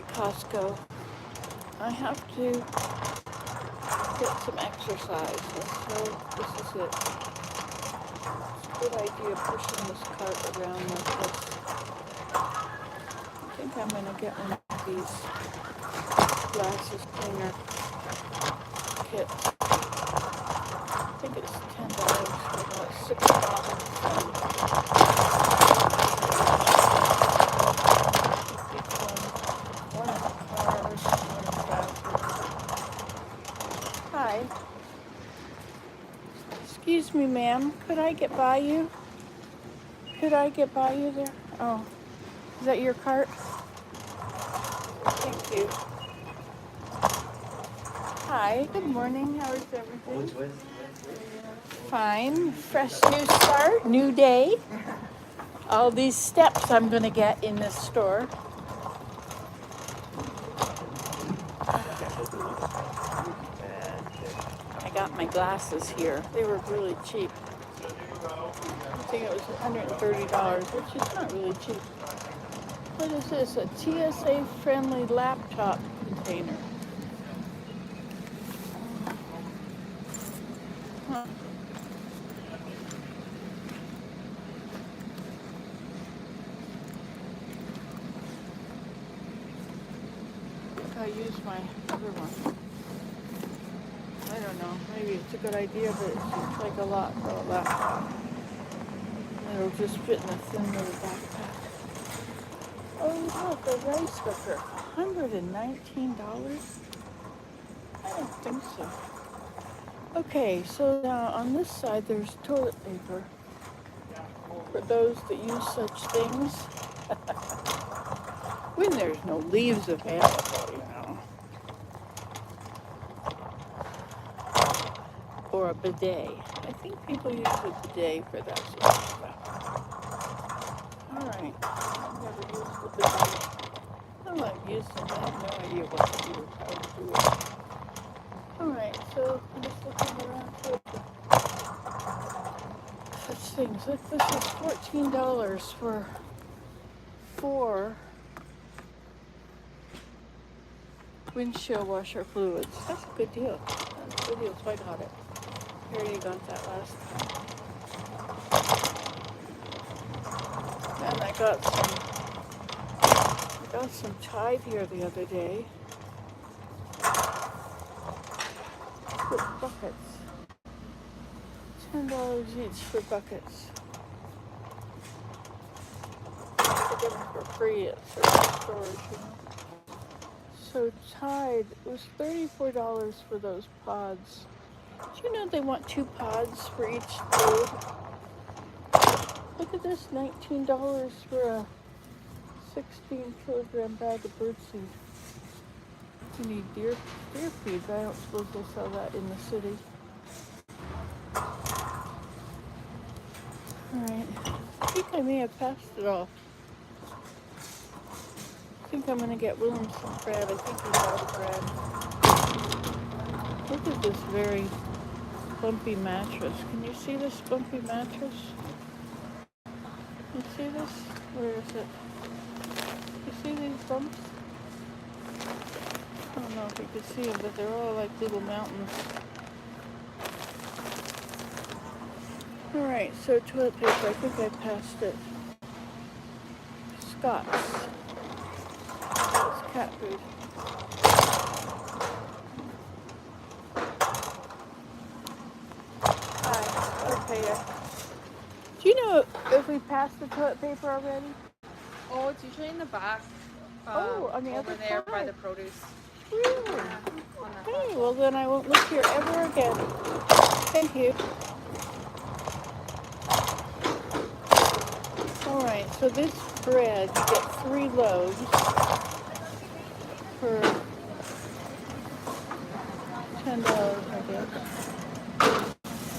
at Costco. I have to get some exercise, so this is it. It's a good idea pushing this cart around like this. I think I'm going to get one of these glasses cleaner kits. I think it's $10 for about 6 bottles. One in the car, one in the bathroom. Hi. Excuse me, ma'am. Could I get by you? Could I get by you there? Oh, is that your cart? Thank you. Hi, good morning. How is everything? Fine. Fresh new start, new day. All these steps I'm going to get in this store. I got my glasses here. They were really cheap. I think it was $130, which is not really cheap. What is this? A TSA-friendly laptop container. Huh. I use my other one. I don't know. Maybe it's a good idea, but it seems like a lot for a laptop. It'll just fit in a thin little backpack. Oh, look, a rice cooker. $119? I don't think so. Okay, so now on this side there's toilet paper for those that use such things. When there's no leaves available, you know. Or a bidet. I think people use a bidet for that sort of stuff. Alright, I've never used a bidet. Oh, I've used them. I have no idea what to do, how to do it. Alright, so I'm just looking around for such things. Look, this is $14 for 4 windshield washer fluids. That's a good deal. That's a good deal, so I got it. Here, you got that last time. And I got some Tide here the other day. With buckets. $10 each for buckets. I get them for free at certain stores, you know. So Tide was $34 for those pods. Do you know they want 2 pods for each food? Look at this, $19 for a 16-kilogram bag of birdseed. You need deer feed, but I don't suppose they sell that in the city. Alright, I think I may have passed it all. I think I'm going to get Willem some bread. I think he's out of bread. Look at this very bumpy mattress. Can you see this bumpy mattress? You see this? Where is it? You see these bumps? I don't know if you can see them, but they're all like little mountains. Alright, so toilet paper, I think I passed it. Scott's. It's cat food. Hi, okay. Do you know if we passed the toilet paper already? Oh, it's usually in the back. On the over other there side. by the produce. Really? On the Okay, well then I won't look here ever again. Thank you. Alright, so this bread, you get 3 loaves for $10, I guess.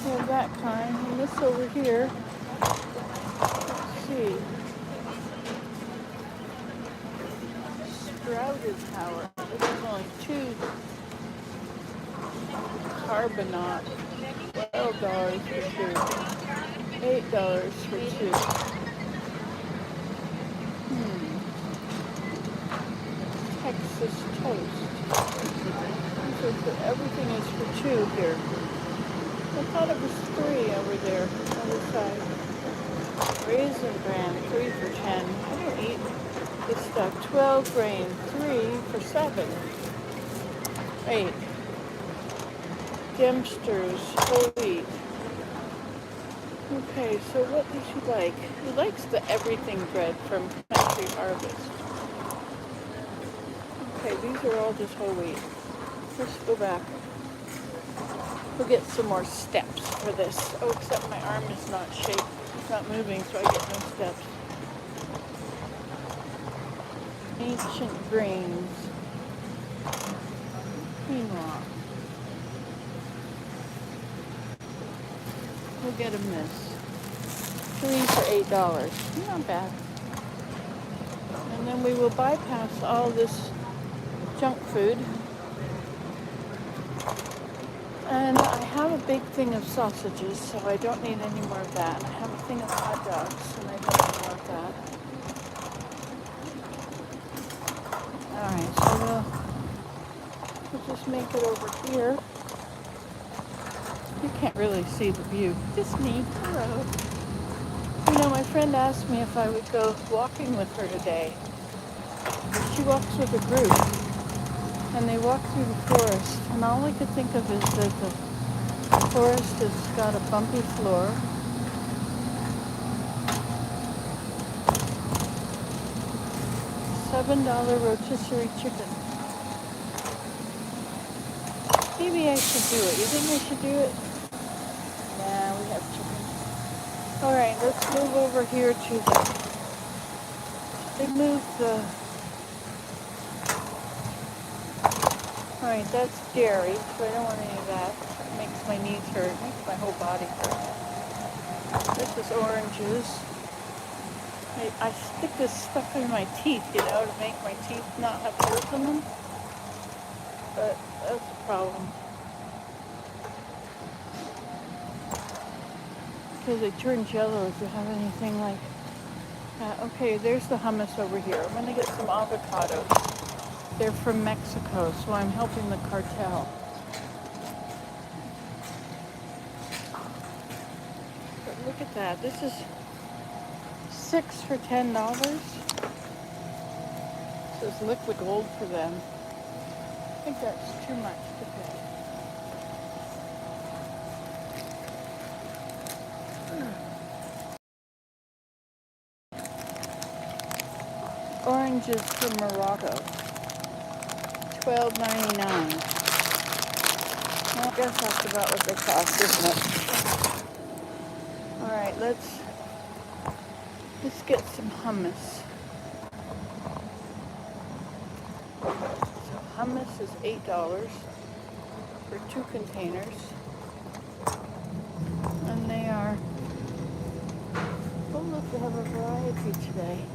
So that kind. And this over here, let's see. Sprouted power. This is only 2 carbonate. $12 for 2. $8 for 2. this toast. Everything is for 2 here. I thought it was 3 over there on the side. Raisin bran, 3 for 10. I don't eat this stuff. 12 grain, 3 for 7. 8. Dempster's whole wheat. Okay, so what does she like? She likes the everything bread from Country Harvest. Okay, these are all just whole wheat. Let's go back. We'll get some more steps for this. Oh, except my arm is not shaped. It's not moving, so I get no steps. Ancient grains. Quinoa. We'll get them this. 3 for $8. Not bad. And then we will bypass all this junk food. And I have a big thing of sausages, so I don't need any more of that. I have a thing of hot dogs, and I don't need more of that. Alright, so we'll just make it over here. You can't really see the view. Just me. Hello. You know, my friend asked me if I would go walking with her today. She walks with a group, and they walk through the forest. And all I could think of is that the forest has got a bumpy floor. $7 rotisserie chicken. Maybe I should do it. You think I should do it? Nah, we have chicken. Alright, let's move over here to they moved the, alright, that's dairy, so I don't want any of that. It makes my knees hurt, it makes my whole body hurt. This is oranges. I stick this stuff in my teeth, you know, to make my teeth not have holes in them. But that's a problem. Because they turn yellow if you have anything like that. Okay, there's the hummus over here. I'm going to get some avocados. They're from Mexico, so I'm helping the cartel. But look at that. This is 6 for $10. This is liquid gold for them. I think that's too much to pay. Oranges from Morocco. $12.99. Well, I guess that's about what they cost, isn't it? Alright, let's get some hummus. So hummus is $8 for 2 containers. And they are, oh look, they have a variety today.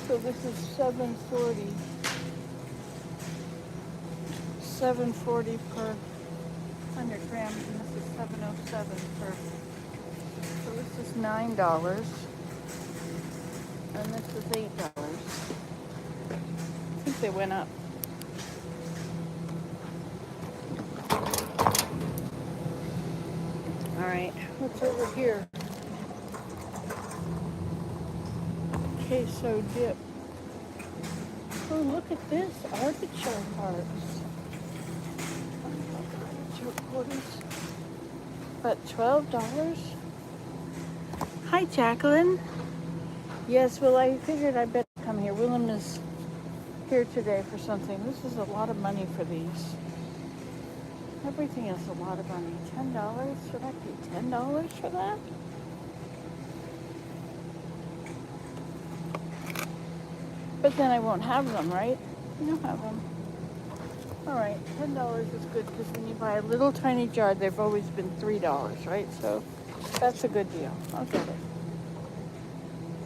So this is $7.40 per 100 grams, and this is $7.07 per. So this is $9, and this is $8. I think they went up. All right, what's over here? Queso dip. Oh, look at this. Artichoke hearts. Artichoke quarters. But $12? Hi, Jacqueline. Yes, well, I figured I better come here. Willem is here today for something. This is a lot of money for these. Everything is a lot of money. $10? Should I pay $10 for that? But then I won't have them, right? You'll have them. Alright, $10 is good because when you buy a little tiny jar, they've always been $3, right? So that's a good deal. I'll get it.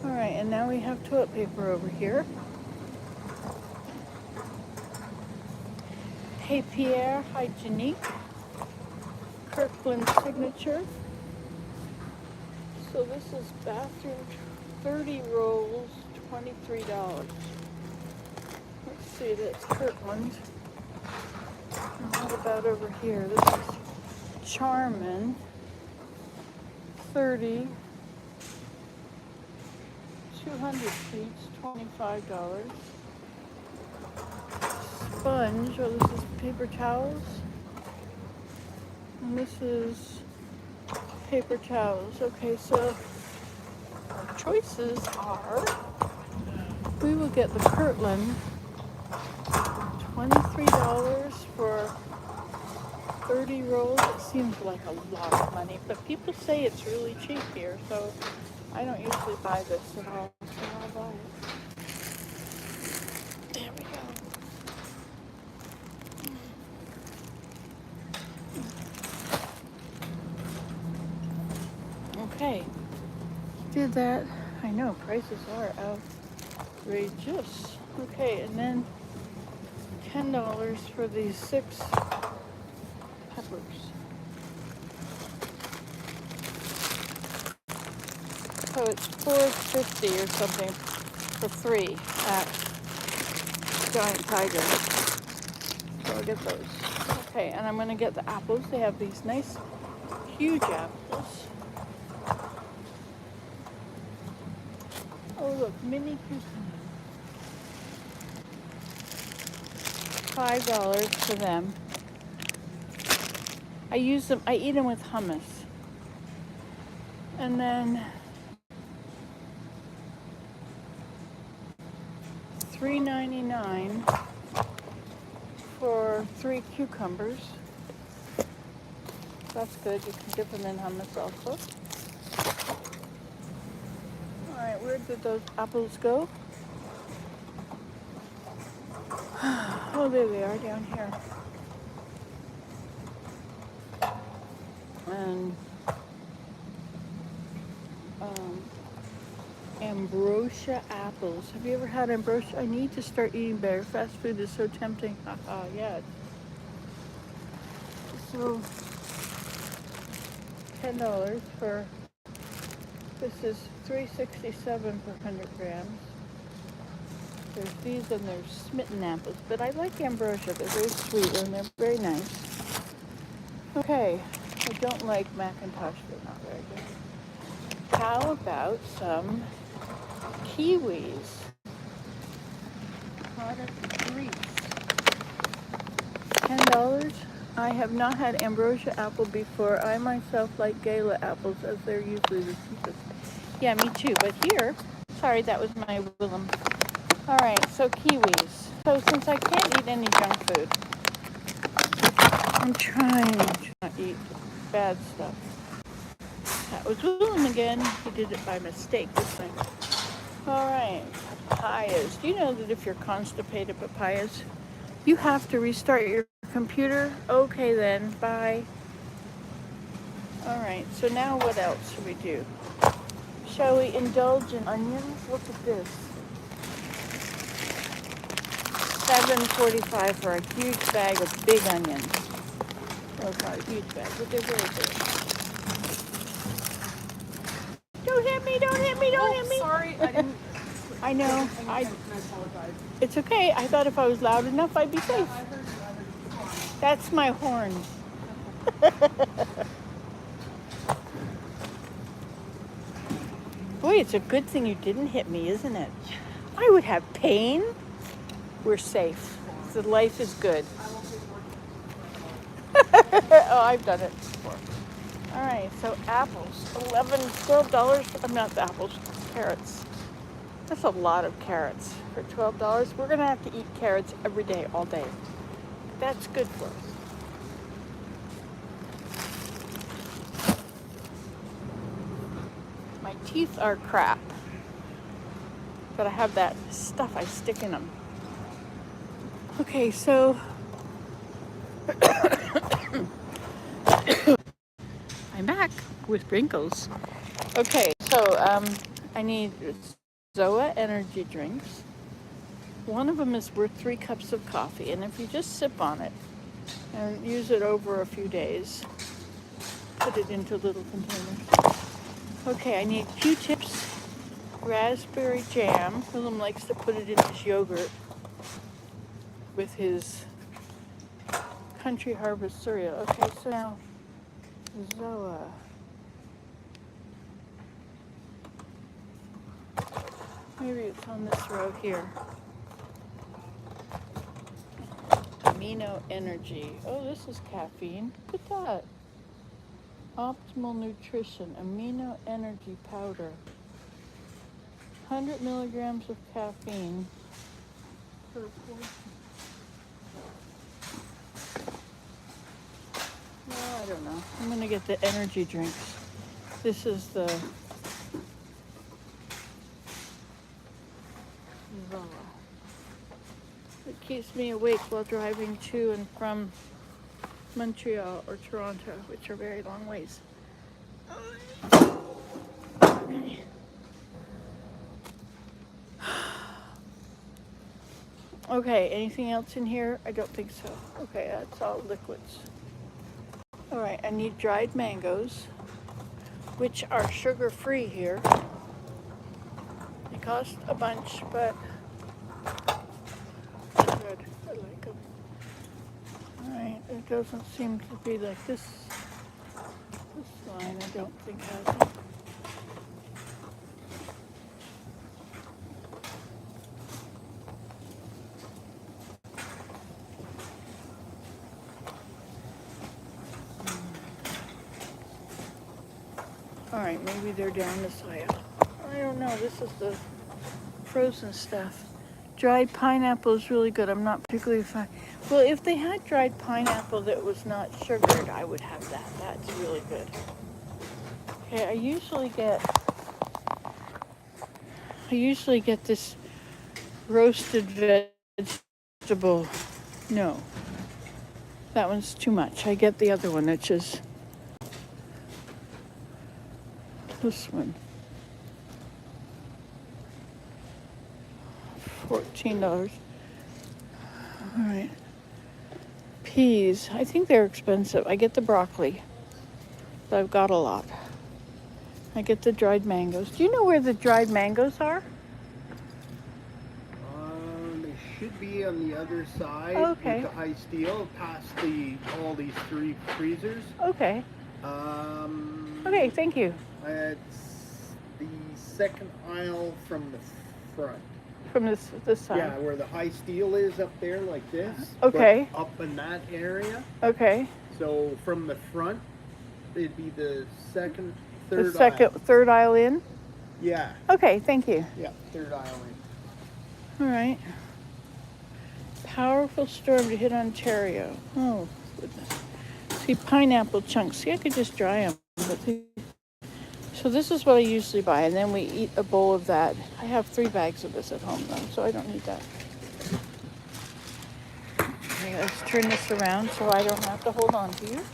Alright, and now we have toilet paper over here. Hey Pierre Hygienique. Kirkland Signature. So this is bathroom 30 rolls, $23. Let's see, that's Kirkland. And what about over here? This is Charmin, 30, 200 sheets, $25. Sponge, oh, this is paper towels. And this is paper towels. Okay, so our choices are, we will get the Kirkland, $23 for 30 rolls. It seems like a lot of money, but people say it's really cheap here, so I don't usually buy this at all, so I'll buy it. There we go. Okay, did that. I know, prices are outrageous. Okay, and then $10 for these 6 peppers. So it's $4.50 or something for 3 at Giant Tiger. So I'll get those. Okay, and I'm gonna get the apples. They have these nice, huge apples. Oh look, mini cucumber. $5 for them. I use them, I eat them with hummus. And then $3.99 for 3 cucumbers. That's good. You can dip them in hummus also. All right, where did those apples go? Oh, there they are down here. And ambrosia apples. Have you ever had ambrosia? I need to start eating better. Fast food is so tempting. Haha, yeah. So $10 for, this is $3.67 per 100 grams. There's these and there's smitten apples, but I like ambrosia. They're very sweet and they're very nice. Okay, I don't like Macintosh. They're not very good. How about some kiwis? Product Greece. $10. I have not had ambrosia apple before. I myself like gala apples as they're usually the cheapest. Yeah, me too. But here, sorry, that was my Willem. All right, so kiwis. So since I can't eat any junk food, I'm trying to not eat bad stuff. That was Willem again. He did it by mistake this time. All right, papayas. Do you know that if you're constipated, papayas, you have to restart your computer? Okay then, bye. All right, so now what else should we do? Shall we indulge in onions? Look at this. $7.45 for a huge bag of big onions. Well, it's not a huge bag, but they're very big. Don't hit me, don't hit me, don't hit me. Sorry, I didn't. I know. I apologize. It's okay. I thought if I was loud enough, I'd be safe. I heard you. That's my horn. Boy, it's a good thing you didn't hit me, isn't it? I would have pain. We're safe. The life is good. Oh, I've done it before. All right, so apples, $11, $12. I'm not the apples, carrots. That's a lot of carrots for $12. We're gonna have to eat carrots every day, all day. That's good for us. My teeth are crap, but I have that stuff I stick in them. Okay, so I'm back with wrinkles. Okay, so I need Zoa energy drinks. One of them is worth 3 cups of coffee, and if you just sip on it and use it over a few days, put it into little containers. Okay, I need Q-tips, raspberry jam. Willem likes to put it in his yogurt with his Country Harvest cereal. Okay, so now Zoa. Maybe it's on this row here. Amino Energy. Oh, this is caffeine. Look at that. Optimal Nutrition. Amino Energy Powder. 100 milligrams of caffeine per portion. Well, I don't know. I'm going to get the energy drinks. This is the Zoa. It keeps me awake while driving to and from Montreal or Toronto, which are very long ways. Okay, anything else in here? I don't think so. Okay, that's all liquids. All right, I need dried mangoes, which are sugar-free here. They cost a bunch, but they're good. I like them. All right, it doesn't seem to be like this. This line, I don't think has it. All right, maybe they're down this aisle. I don't know. This is the frozen stuff. Dried pineapple is really good. I'm not particularly fine. Well, if they had dried pineapple that was not sugared, I would have that. That's really good. Okay, I usually get this roasted vegetable. No, that one's too much. I get the other one, which is this one. $14. All right. Peas. I think they're expensive. I get the broccoli. But I've got a lot. I get the dried mangoes. Do you know where the dried mangoes are? They should be on the other side Okay. with the high steel, past all these three freezers. Okay. Okay, thank you. It's the second aisle from the front. From this side. Yeah, where the high steel is up there, like this. Okay. But up in that area. Okay. So from the front, it'd be the third aisle. Third aisle in? Yeah. Okay, thank you. Yeah, third aisle in. All right. Powerful storm to hit Ontario. Oh, goodness. See, pineapple chunks. See, I could just dry them. So this is what I usually buy, and then we eat a bowl of that. I have 3 bags of this at home, though, so I don't need that. Okay, let's turn this around so I don't have to hold on to you.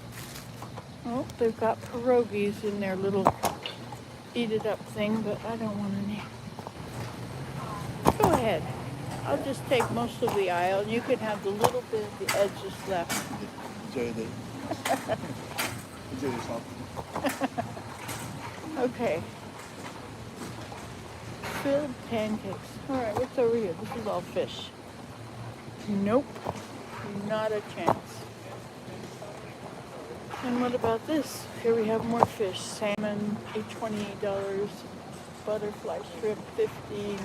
Oh, they've got pierogies in their little eat-it-up thing, but I don't want any. Go ahead. I'll just take most of the aisle, and you can have the little bit of the edges left. Enjoy yourself. Okay. Filled pancakes. All right, what's over here? This is all fish. Nope. Not a chance. And what about this? Here we have more fish. Salmon, $28. Butterfly shrimp, $15.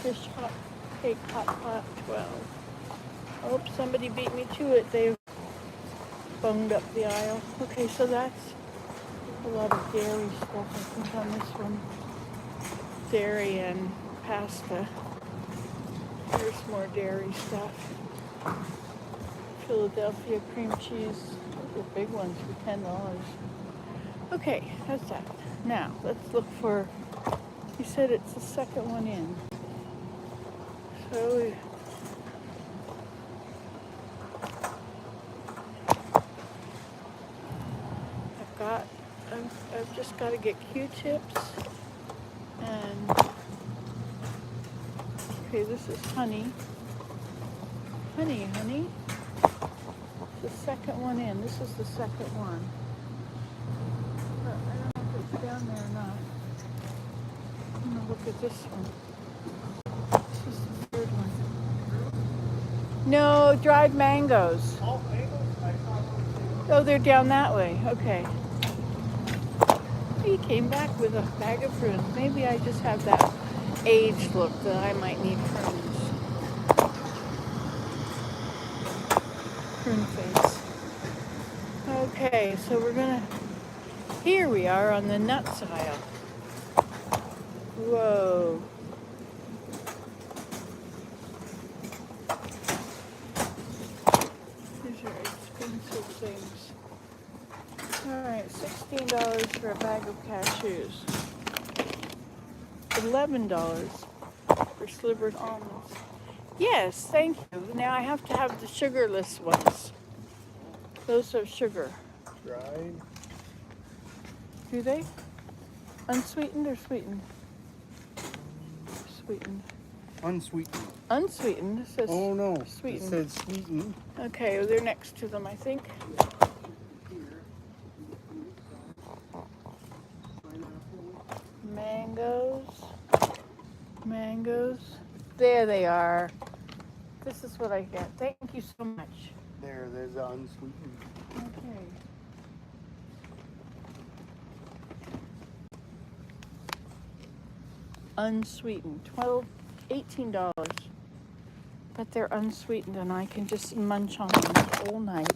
Fish hot cake hot pot, $12. Oh, somebody beat me to it. They've bunged up the aisle. Okay, so that's a lot of dairy stuff, I think, on this one. Dairy and pasta. Here's more dairy stuff. Philadelphia cream cheese. Those are big ones for $10. Okay, that's that. Now, let's look for, he said it's the second one in. So I've just got to get Q-tips and okay, this is honey. Honey. The second one in. This is the second one. But I don't know if it's look at this one. This is the third one. No, dried mangoes. Oh, mangoes? I saw those. Oh, they're down that way. Okay. He came back with a bag of prunes. Maybe I just have that aged look that I might need prunes. Prune face. Okay, so we're gonna. Here we are on the nuts aisle. Whoa. These are expensive things. Alright, $16 for a bag of cashews. $11 for slivered almonds. Yes, thank you. Now I have to have the sugarless ones. Those have sugar. Dried. Do they? Unsweetened or sweetened? Sweetened. Unsweetened. Unsweetened. It says Oh no. sweetened. It said sweetened. Okay, well, they're next to them, I think. Mangoes. Mangoes. There they are. This is what I get. Thank you so much. There's the unsweetened. Okay. Unsweetened. $18. But they're unsweetened and I can just munch on them the whole night.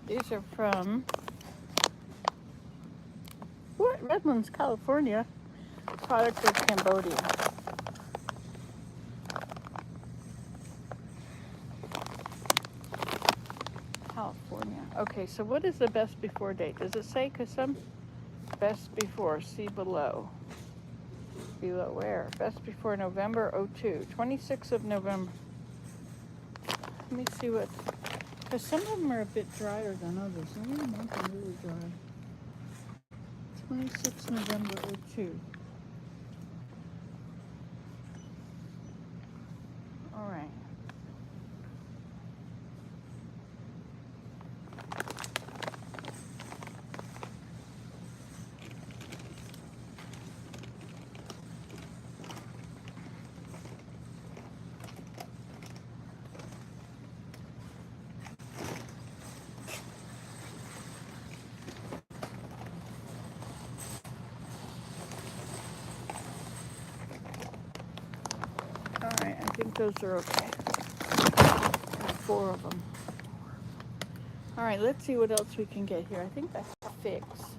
These are from Redlands, California. Product of Cambodia. California. Okay, so what is the best before date? Does it say? Because some best before, see below. Below where? Best before November 02. 26th of November. Let me see what. Because some of them are a bit drier than others. Some of them are really dry. 26th November 02. All right. I think those are okay. There's 4 of them. All right, let's see what else we can get here. I think that's figs.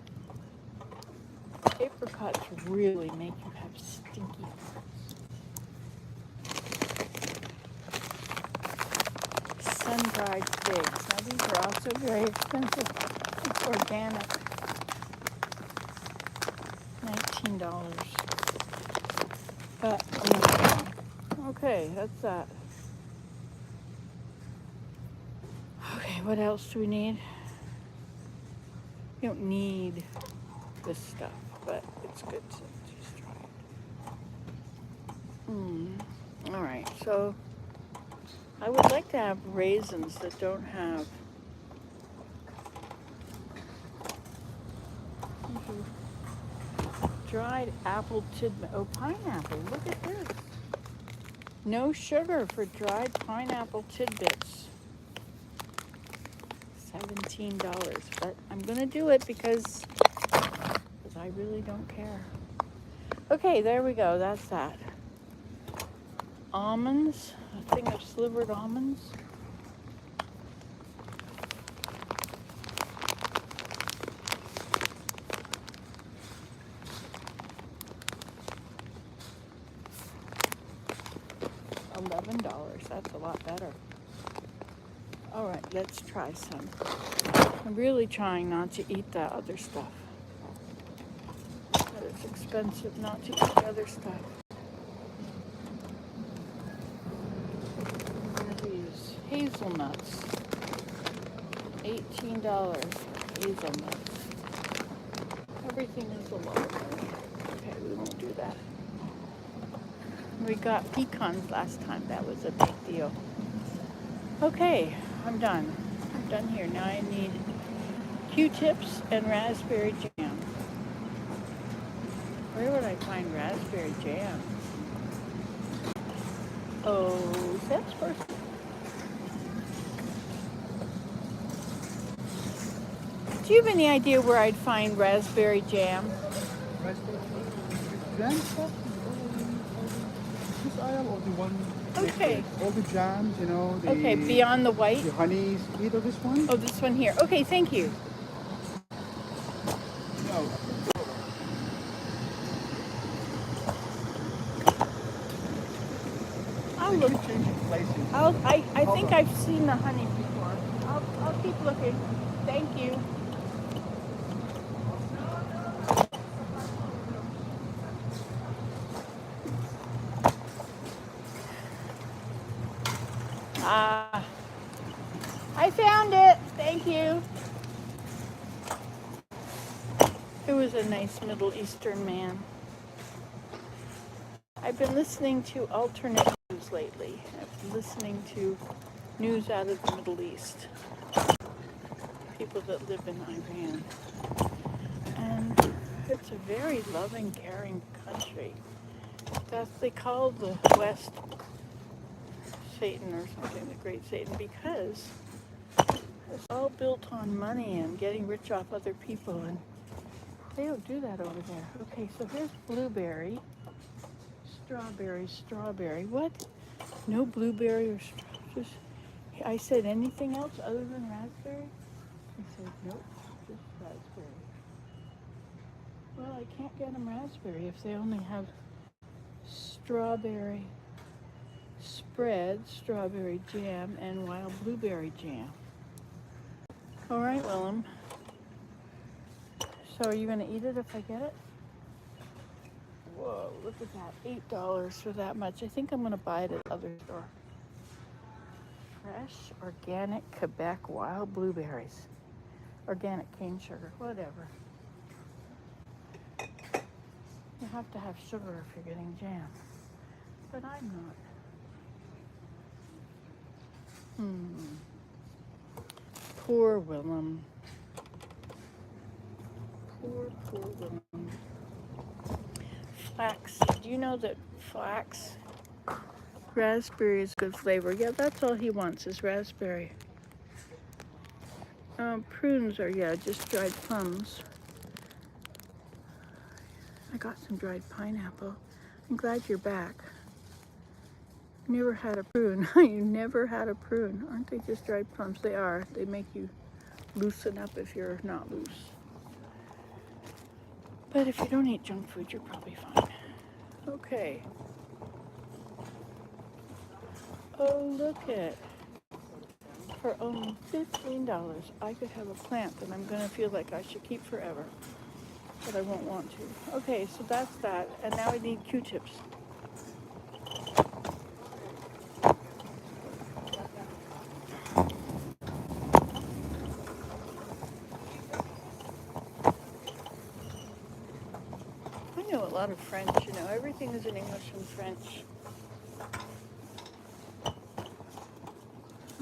Apricots really make you have stinky farts. Sun-dried figs. Now these are also very expensive. It's organic. $19. But okay, that's that. Okay, what else do we need? We don't need this stuff, but it's good to just try it. All right, so I would like to have raisins that don't have dried apple tidbit. Oh, pineapple, look at this. No sugar for dried pineapple tidbits. $17, but I'm gonna do it because I really don't care. Okay, there we go, that's that. Almonds, a thing of slivered almonds. $11, that's a lot better. All right, let's try some. I'm really trying not to eat that other stuff. But it's expensive not to eat the other stuff. I'm going to use hazelnuts. $18 hazelnuts. Everything is a lot. Okay, we won't do that. We got pecans last time. That was a big deal. Okay, I'm done. I'm done here. Now I need Q-tips and raspberry jam. Where would I find raspberry jam? Oh, salesperson. Do you have any idea where I'd find raspberry jam? Jam stuff? This aisle or the one? Okay. All the jams, you know. The, Okay, beyond the white? The honey sweet of this one? Oh, this one here. Okay, thank you. No. I'll They look. keep changing places. I think I've seen the honey before. I'll keep looking. Thank you. Ah, I found it. Thank you. It was a nice Middle Eastern man. I've been listening to alternate news lately. I've been listening to news out of the Middle East. People that live in Iran. And it's a very loving, caring country. They call the West Satan or something, the Great Satan, because it's all built on money and getting rich off other people, and they don't do that over there. Okay, so here's blueberry, strawberry. What? No blueberry or just. I said anything else other than raspberry? He said nope, just raspberry. Well, I can't get them raspberry if they only have strawberry spread, strawberry jam, and wild blueberry jam. All right, Willem. So are you going to eat it if I get it? Whoa, look at that. $8 for that much. I think I'm going to buy it at the other store. Fresh, organic Quebec wild blueberries. Organic cane sugar, whatever. You have to have sugar if you're getting jam. But I'm not. Poor Willem. Poor Willem. Flax. Do you know that flax, raspberry is good flavor? Yeah, that's all he wants is raspberry. Prunes are, just dried plums. I got some dried pineapple. I'm glad you're back. Never had a prune. You never had a prune. Aren't they just dried plums? They are. They make you loosen up if you're not loose. But if you don't eat junk food, you're probably fine. Okay. Oh, look it. For only $15, I could have a plant that I'm going to feel like I should keep forever. But I won't want to. Okay, so that's that. And now I need Q-tips. I know a lot of French, everything is in English and French.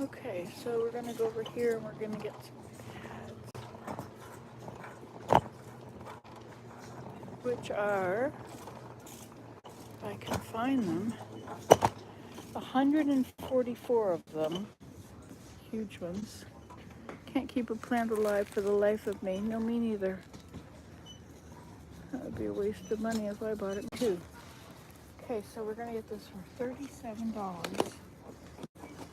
Okay, so we're going to go over here and we're going to get some pads. Which are, if I can find them, 144 of them. Huge ones. Can't keep a plant alive for the life of me. No, me neither. That would be a waste of money if I bought it too. Okay, so we're going to get this for $37.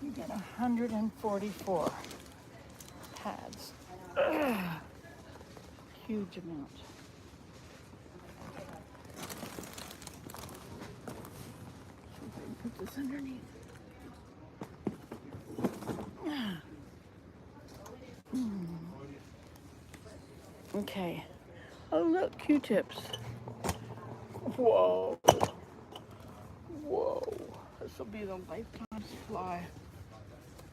You get 144 pads. Ugh. Huge amount. See if I can put this underneath. Okay. Oh, look, Q-tips. Whoa. Whoa. This will be the lifetime supply.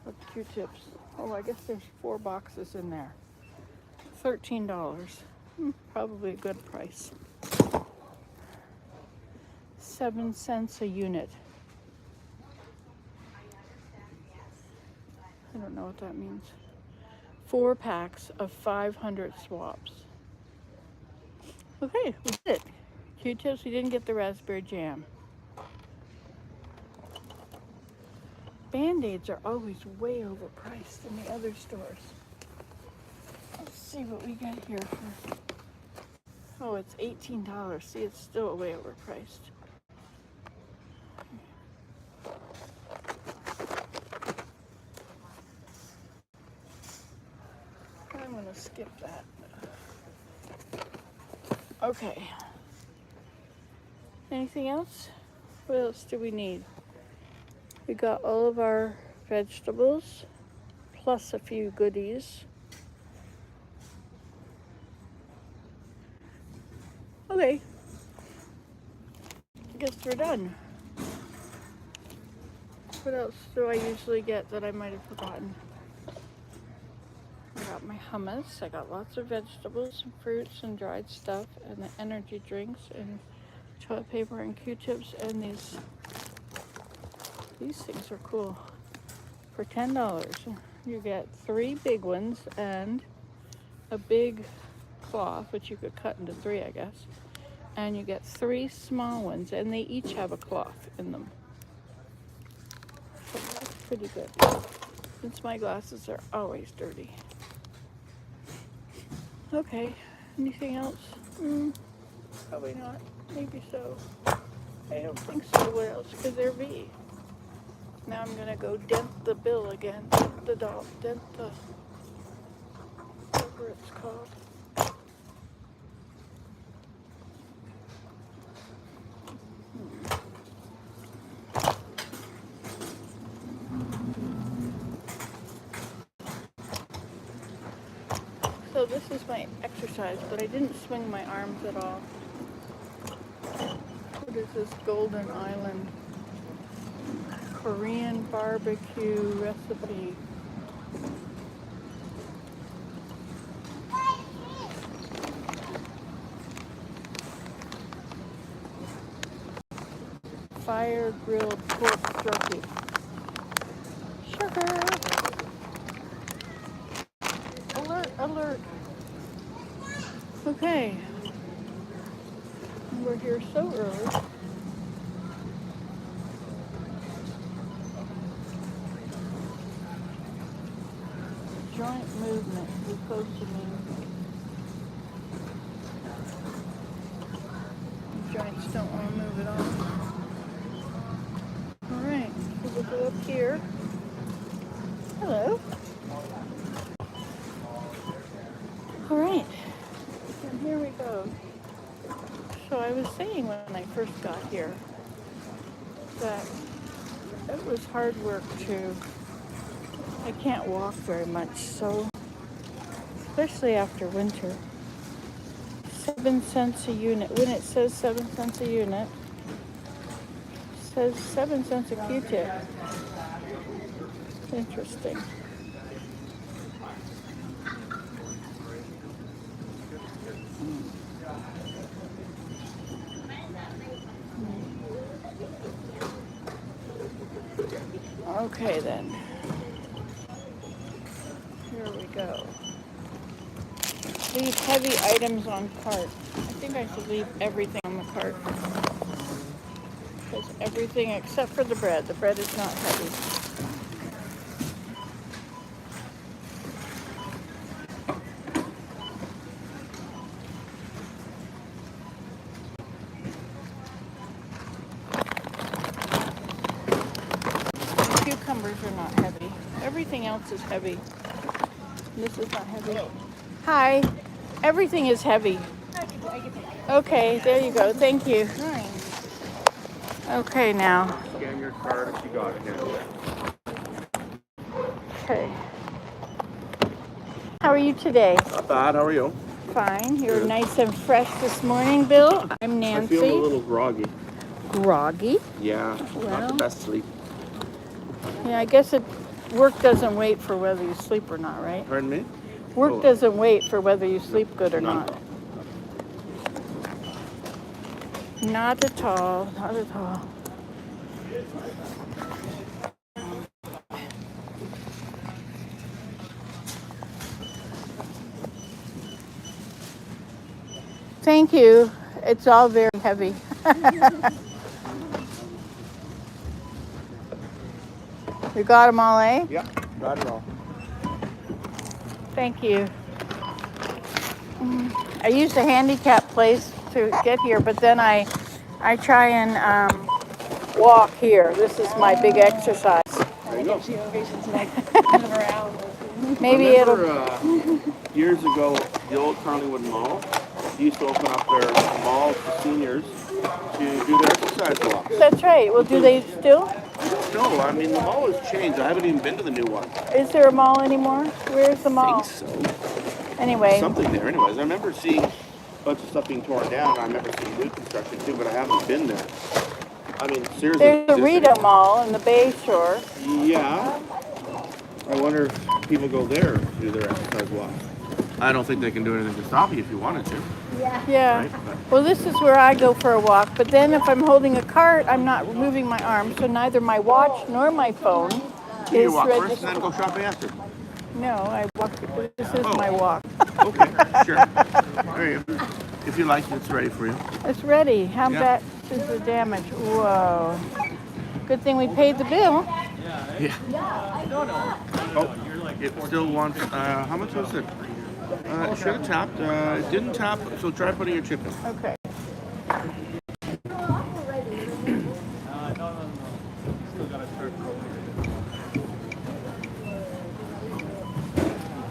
of Q-tips. Oh, I guess there's 4 boxes in there. $13. Probably a good price. 7 cents a unit. I don't know what that means. 4 packs of 500 swabs. Okay, we did it. Q-tips, we didn't get the raspberry jam. Band-Aids are always way overpriced in the other stores. Let's see what we got here for. Oh, it's $18. See, it's still way overpriced. I'm gonna skip that. Okay. Anything else? What else do we need? We got all of our vegetables, plus a few goodies. Okay. I guess we're done. What else do I usually get that I might have forgotten? I got my hummus. I got lots of vegetables and fruits and dried stuff and the energy drinks and toilet paper and Q-tips and these things are cool. For $10, you get 3 big ones and a big cloth, which you could cut into 3, I guess. And you get 3 small ones, and they each have a cloth in them. So that's pretty good, since my glasses are always dirty. Okay, anything else? Probably not. Maybe so. I don't think so. What else could there be? Now I'm gonna go dent the bill again. Dent the whatever it's called. So this is my exercise, but I didn't swing my arms at all. What is this Golden Island Korean barbecue recipe? Fire grilled pork jerky. Sugar! Alert, alert. Okay. We're here so early. Joint movement. We're supposed to move. Joints don't want to move at all. Alright, so we'll go up here. Hello. Alright, and here we go. So I was saying when I first got here that it was hard work I can't walk very much, so especially after winter. 7 cents a unit. When it says 7 cents a unit, it says 7 cents a Q-tip. Interesting. Okay then. Here we go. Leave heavy items on cart. I think I should leave everything on the cart. Because everything except for the bread. The bread is not heavy. The cucumbers are not heavy. Everything else is heavy. This is not heavy. Hi. Everything is heavy. Okay, there you go. Thank you. Okay, now. Scan your card if you got it here. Okay. How are you today? Not bad. How are you? Fine. You're Good. nice and fresh this morning, Bill. I'm Nancy. I feel a little groggy. Groggy? Yeah, not Well. the best sleep. Yeah, I guess work doesn't wait for whether you sleep or not, right? Pardon me? Work Oh. doesn't wait for whether you sleep good or None. not. Not at all. Not at all. Thank you. It's all very heavy. You got them all, eh? Yeah, got it all. Thank you. I used a handicap place to get here, but then I try and walk here. This is my big exercise. There you go. Maybe Remember, it'll. years ago, the old Carlingwood Mall used to open up their mall for seniors to do their exercise walks. That's right. Well, do they still? No, I mean, the mall has changed. I haven't even been to the new one. Is there a mall anymore? Where's the I mall? think so. Anyway, Something there, anyways. I remember seeing a bunch of stuff being torn down. I remember seeing new construction too, but I haven't been there. I mean, seriously. there's the Rita Mall in the Bay Shore. Yeah. I wonder if people go there to do their exercise walks. I don't think they can do anything to stop you if you wanted to. Yeah. Right? But Well, this is where I go for a walk. But then if I'm holding a cart, I'm not moving my arm, so neither my watch nor my phone you is walk first and registered. then go shopping after. No, I walk. This is Oh. my walk. Okay, sure. There you go. If you like it, it's ready for you. It's ready. How Yeah. much is the damage? Whoa. Good thing we paid the bill. Yeah. Oh, it still wants, how much was it? It should have tapped. It didn't tap, so try putting your chip in. Okay.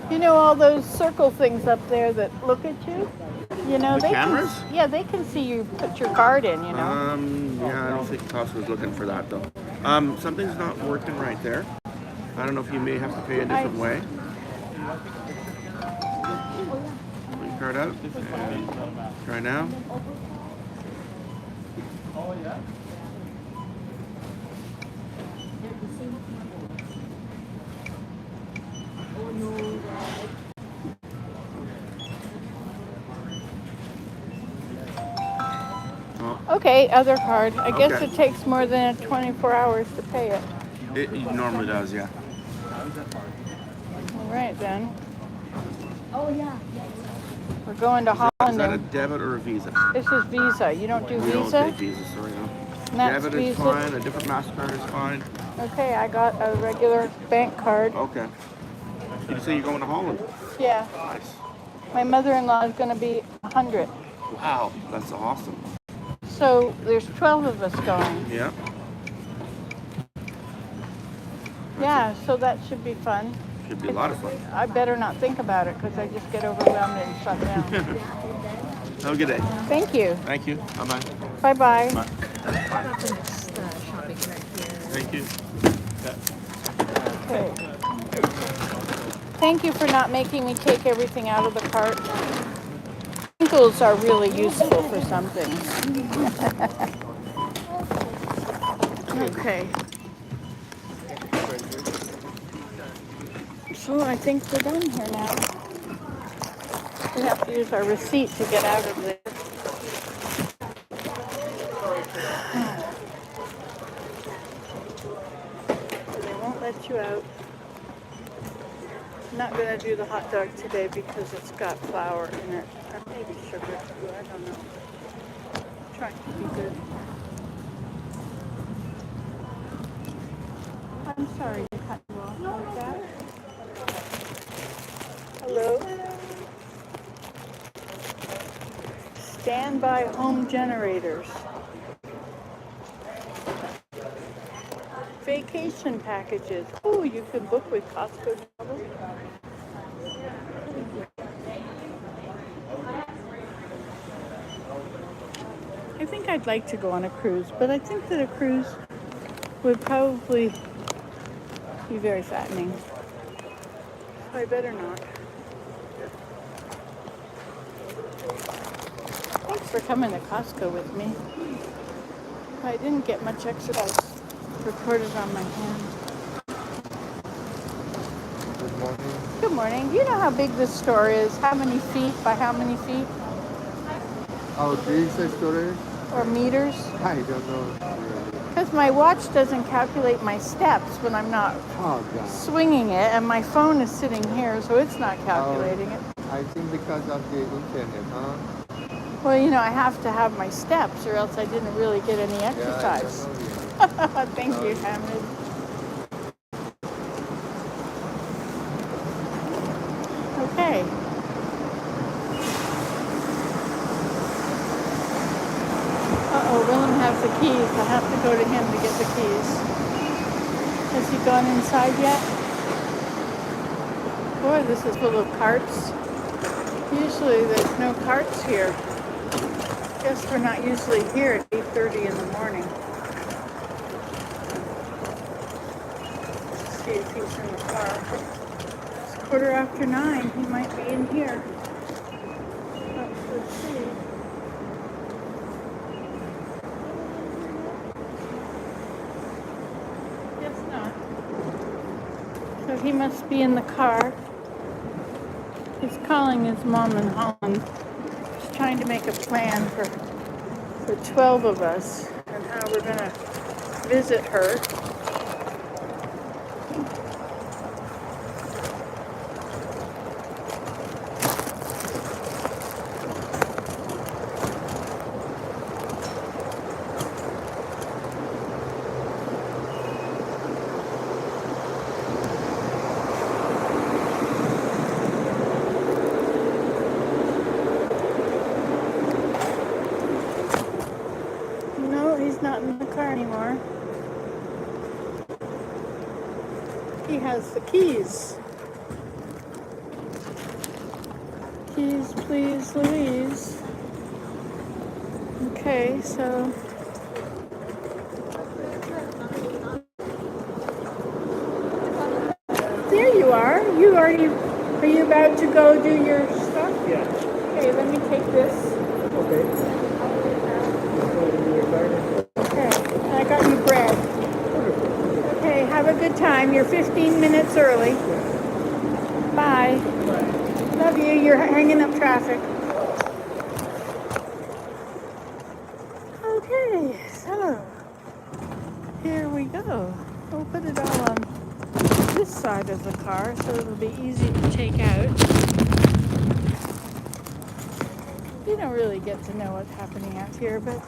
You know all those circle things up there that look at you? You know, The they cameras? can, yeah, they can see you put your card in, you know. Yeah, I don't think Costco's looking for that though. Something's not working right there. I don't know if you may have to pay a different way. Put your card out and try now. Oh, Okay, other card. I guess Okay. it takes more than 24 hours to pay it. it normally does, yeah. All right then. We're going to Is that a Holland. debit or a Visa? This is Visa. You don't do We don't Visa? take Visa, sorry, no. And that's Debit is Visa. fine, a different MasterCard is fine. Okay, I got a regular bank card. Okay. Did you say you're going to Holland? Yeah, Nice. my mother-in-law is going to be 100. Wow, that's awesome. So there's 12 of us going. Yeah. Yeah, so that should be fun. Should be a lot of fun. I better not think about it because I just get overwhelmed and shut down. Have a good day. Thank you. Thank you. Bye-bye. Bye-bye. Bye. Thank you. Okay. Thank you for not making me take everything out of the cart. Sprinkles are really useful for some things. Okay. So I think we're done here now. We have to use our receipt to get out of there. They won't let you out. I'm not going to do the hot dog today because it's got flour in it. Or maybe sugar too, I don't know. I'm trying to be good. I'm sorry to cut you off like that. Hello? Standby home generators. Vacation packages. Oh, you can book with Costco Travel. I think I'd like to go on a cruise, but I think that a cruise would probably be very fattening. So I better not. Thanks for coming to Costco with me. I didn't get much exercise recorded on my hand. morning. Good morning. Do you know how big this store is? How many feet by how many feet? Oh, this storage? Or meters? I don't know really. Because my watch doesn't calculate my steps when I'm not Oh, God. swinging it, and my phone is sitting here, so it's not calculating it. I think because of the internet, huh? Well, you know, I have to have my steps, or else I didn't really get any Yeah, I exercise. don't know really. Thank you, Hamid. Okay. Uh-oh, Willem has the keys. I have to go to him to get the keys. Has he gone inside yet? Boy, this is full of carts. Usually there's no carts here. Guess we're not usually here at 8:30 in the morning. Let's see if he's in the car. It's 9:15. He might be in here. Let's see. Guess not. So he must be in the car. He's calling his mom in Holland. He's trying to make a plan for 12 of us and how we're going to visit her. No, he's not in the car anymore. He has the keys. Keys, please, Louise. Okay, so there you are. Are you about to go do your stuff? Yeah. Okay, let me take this. Okay. Okay, I got you bread. Okay, have a good time. You're 15 minutes early. Bye. Love you. You're hanging up traffic. Okay, so here we go. We'll put it all on this side of the car so it'll be easy to take out. You don't really get to know what's happening out here, but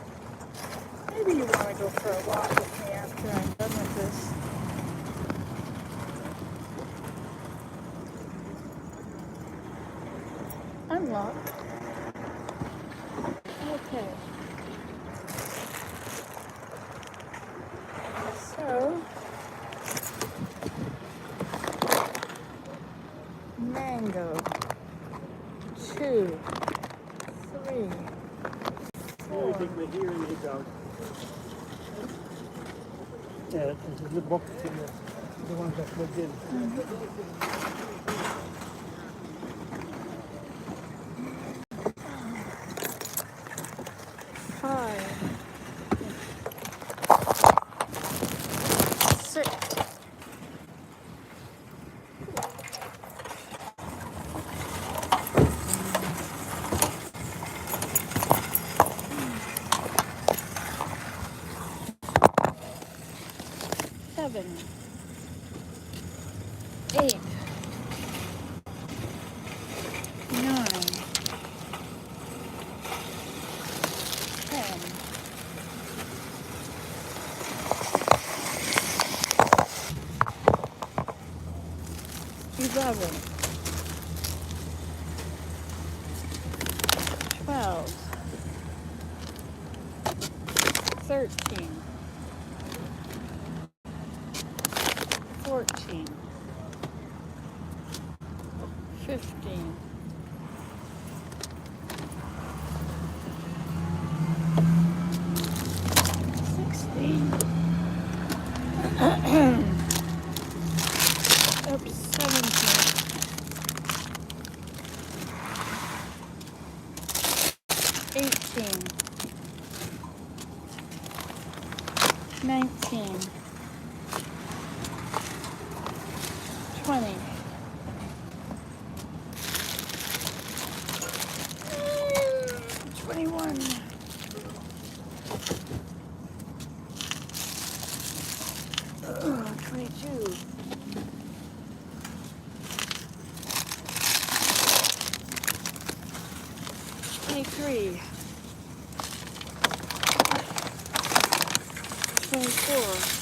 maybe you want to go for a walk with me after I'm done with this. Unlock. Okay. So, mango. 2, 3, 4. Take my hearing aids out. Yeah, there's a box in there. The ones that plugged in. Five, 6, 7, 8, 9, 10, 11, 12, 13, 14, 15, 16, oops, 17, 18, 19, 20, 22. 23. 24.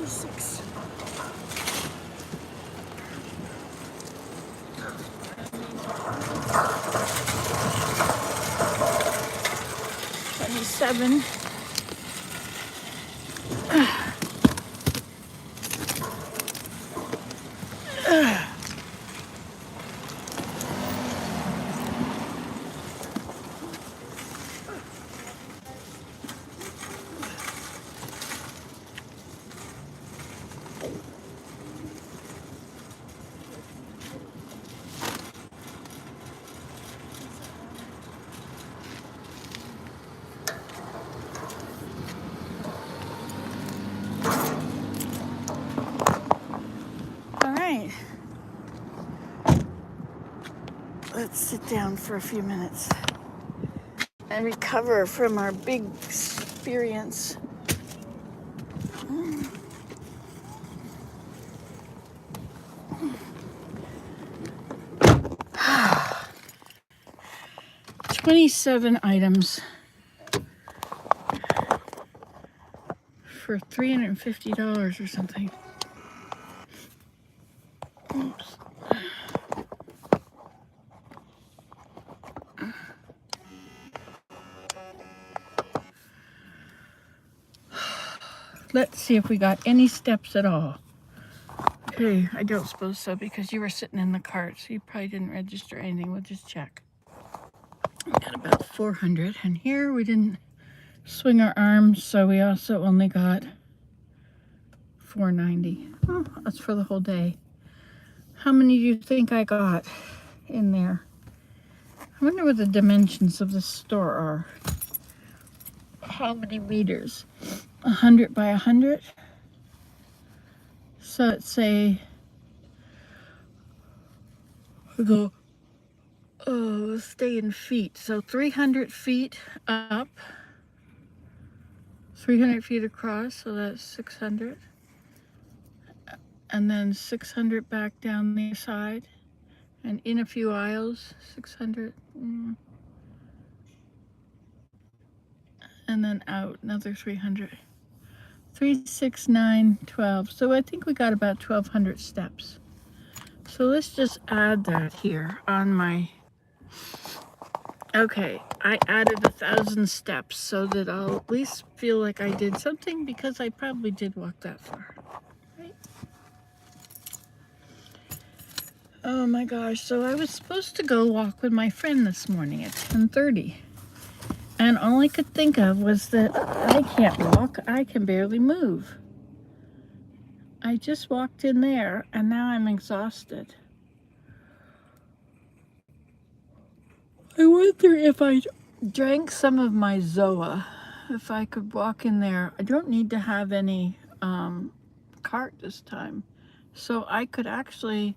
26. 27. All right. Let's sit down for a few minutes and recover from our big experience. $27 items for $350 or something. Oops. Let's see if we got any steps at all. Okay, I don't suppose so because you were sitting in the cart, so you probably didn't register anything. We'll just check. We got about 400, and here we didn't swing our arms, so we also only got 490. Oh, that's for the whole day. How many do you think I got in there? I wonder what the dimensions of this store are. How many meters? 100 by 100? So let's say, we go, stay in feet. So 300 feet up, 300 feet across, so that's 600. And then 600 back down the side. And in a few aisles, 600. And then out, another 300. 3, 6, 9, 12. So I think we got about 1,200 steps. So let's just add that here on my... Okay, I added 1,000 steps so that I'll at least feel like I did something because I probably did walk that far. Right? Oh my gosh, so I was supposed to go walk with my friend this morning at 10:30. And all I could think of was that I can't walk, I can barely move. I just walked in there and now I'm exhausted. I wonder if I drank some of my Zoa, if I could walk in there. I don't need to have any cart this time. So I could actually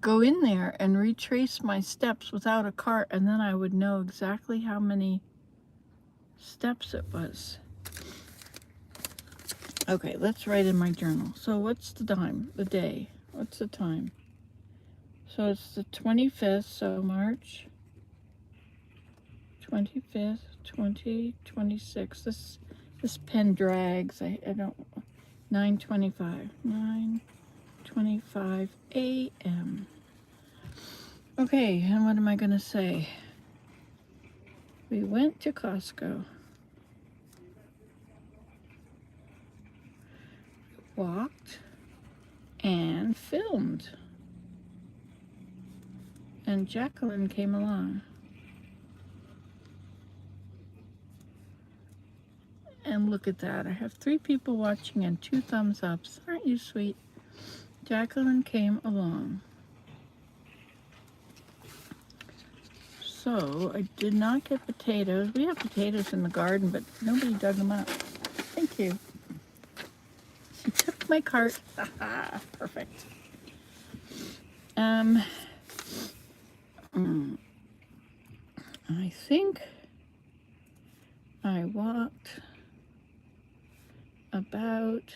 go in there and retrace my steps without a cart, and then I would know exactly how many steps it was. Okay, let's write in my journal. So what's the time, the day? What's the time? So it's the 25th, so March 25th, 2026. This pen drags. I don't. 9:25. 9:25 a.m. Okay, and what am I gonna say? We went to Costco. Walked and filmed. And Jacqueline came along. And look at that. I have 3 people watching and 2 thumbs ups. Aren't you sweet? Jacqueline came along. So I did not get potatoes. We have potatoes in the garden, but nobody dug them up. Thank you. She took my cart. Perfect. I think I walked about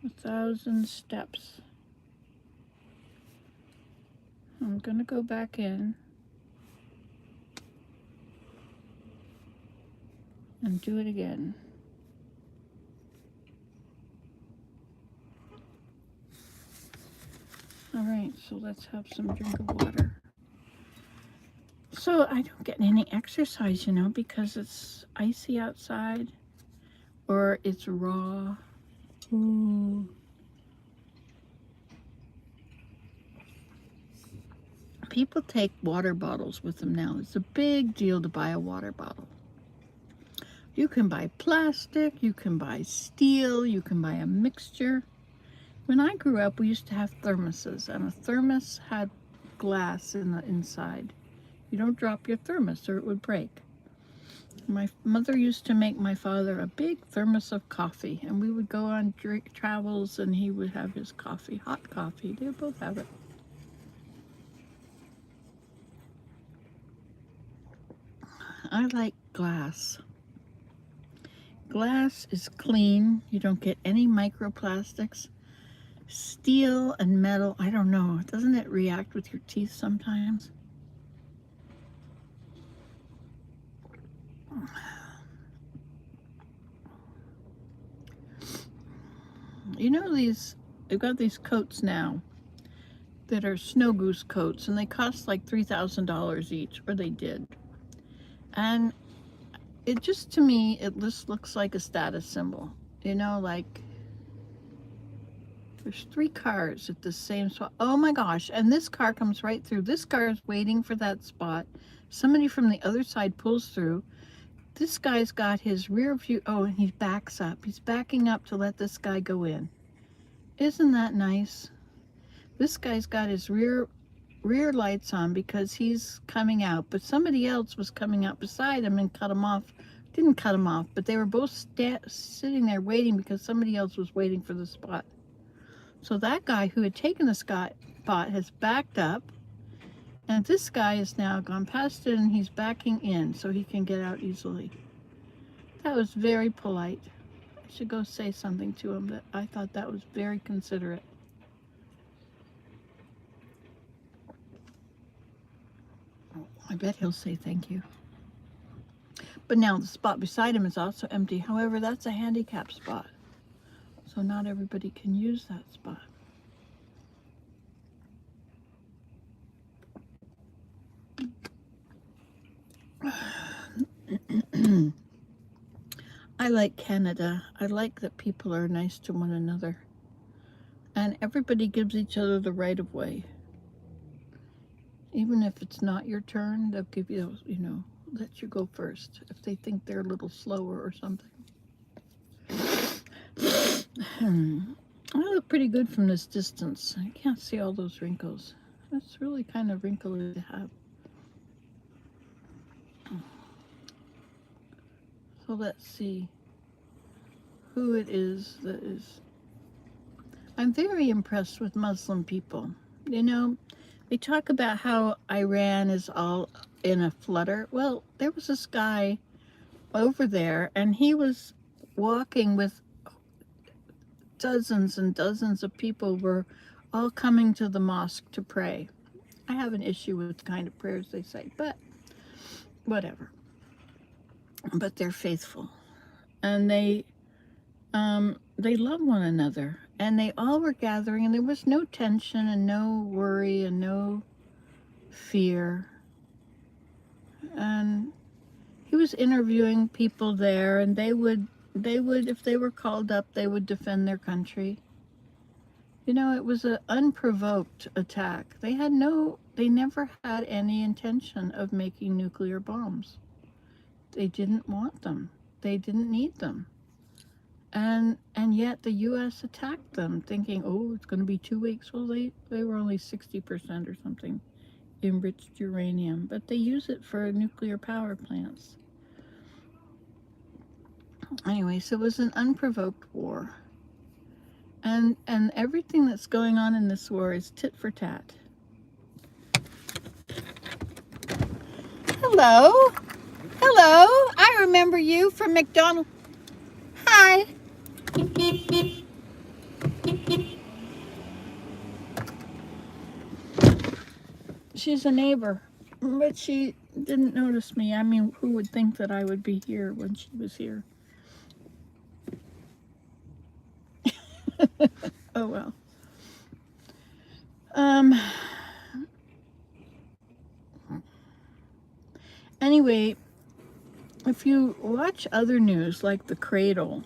1,000 steps. I'm gonna go back in and do it again. All right, so let's have some drink of water. So I don't get any exercise, you know, because it's icy outside or it's raw. Ooh. People take water bottles with them now. It's a big deal to buy a water bottle. You can buy plastic, you can buy steel, you can buy a mixture. When I grew up, we used to have thermoses, and a thermos had glass in the inside. You don't drop your thermos or it would break. My mother used to make my father a big thermos of coffee, and we would go on travels and he would have his coffee, hot coffee. They both have it. I like glass. Glass is clean. You don't get any microplastics. Steel and metal, I don't know. Doesn't it react with your teeth sometimes? You know they've got these coats now that are snow goose coats, and they cost like $3,000 each, or they did. And it just, to me, it just looks like a status symbol. You know, like, there's 3 cars at the same spot. Oh my gosh, and this car comes right through. This car is waiting for that spot. Somebody from the other side pulls through. This guy's got his rear view, oh, and he backs up. He's backing up to let this guy go in. Isn't that nice? This guy's got his rear lights on because he's coming out, but somebody else was coming out beside him and cut him off. Didn't cut him off, but they were both sitting there waiting because somebody else was waiting for the spot. So that guy who had taken the spot has backed up, and this guy has now gone past it and he's backing in so he can get out easily. That was very polite. I should go say something to him, but I thought that was very considerate. I bet he'll say thank you. But now the spot beside him is also empty. However, that's a handicap spot. So not everybody can use that spot. I like Canada. I like that people are nice to one another. And everybody gives each other the right of way. Even if it's not your turn, they'll give you, you know, let you go first if they think they're a little slower or something. I look pretty good from this distance. I can't see all those wrinkles. That's really kind of wrinkly to have. So let's see who it is that is. I'm very impressed with Muslim people. You know, they talk about how Iran is all in a flutter. Well, there was this guy over there, and he was walking with dozens and dozens of people were all coming to the mosque to pray. I have an issue with the kind of prayers they say, but whatever. But they're faithful, and they love one another, and they all were gathering, and there was no tension and no worry and no fear. And he was interviewing people there, and they would, if they were called up, they would defend their country. You know, it was an unprovoked attack. They never had any intention of making nuclear bombs. They didn't want them. They didn't need them. and yet the U.S. attacked them, thinking, oh, it's going to be 2 weeks. Well, they were only 60% or something enriched uranium, but they use it for nuclear power plants. Anyway, so it was an unprovoked war. And everything that's going on in this war is tit for tat. Hello. Hello. I remember you from McDonald's. Hi. She's a neighbor, but she didn't notice me. I mean, who would think that I would be here when she was here? Oh well. Anyway, if you watch other news like The Cradle,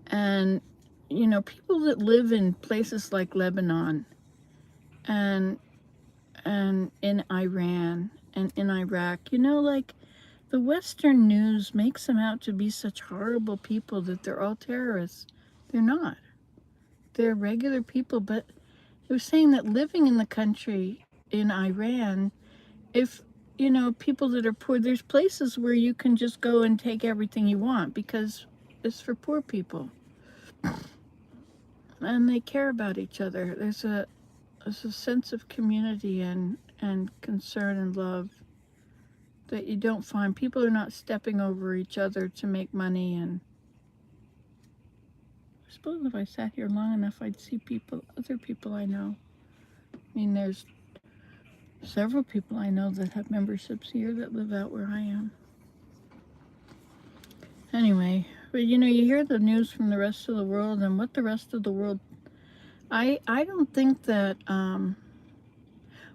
and you know, people that live in places like Lebanon and in Iran and in Iraq, you know, like the Western news makes them out to be such horrible people, that they're all terrorists. They're not. They're regular people. But it was saying that living in the country in Iran, if you know, people that are poor, there's places where you can just go and take everything you want because it's for poor people. And they care about each other. There's a sense of community and concern and love that you don't find. People are not stepping over each other to make money. And I suppose if I sat here long enough, I'd see people, other people I know. I mean, there's several people I know that have memberships here that live out where I am. Anyway, but you know, you hear the news from the rest of the world, and what the rest of the world, I don't think that,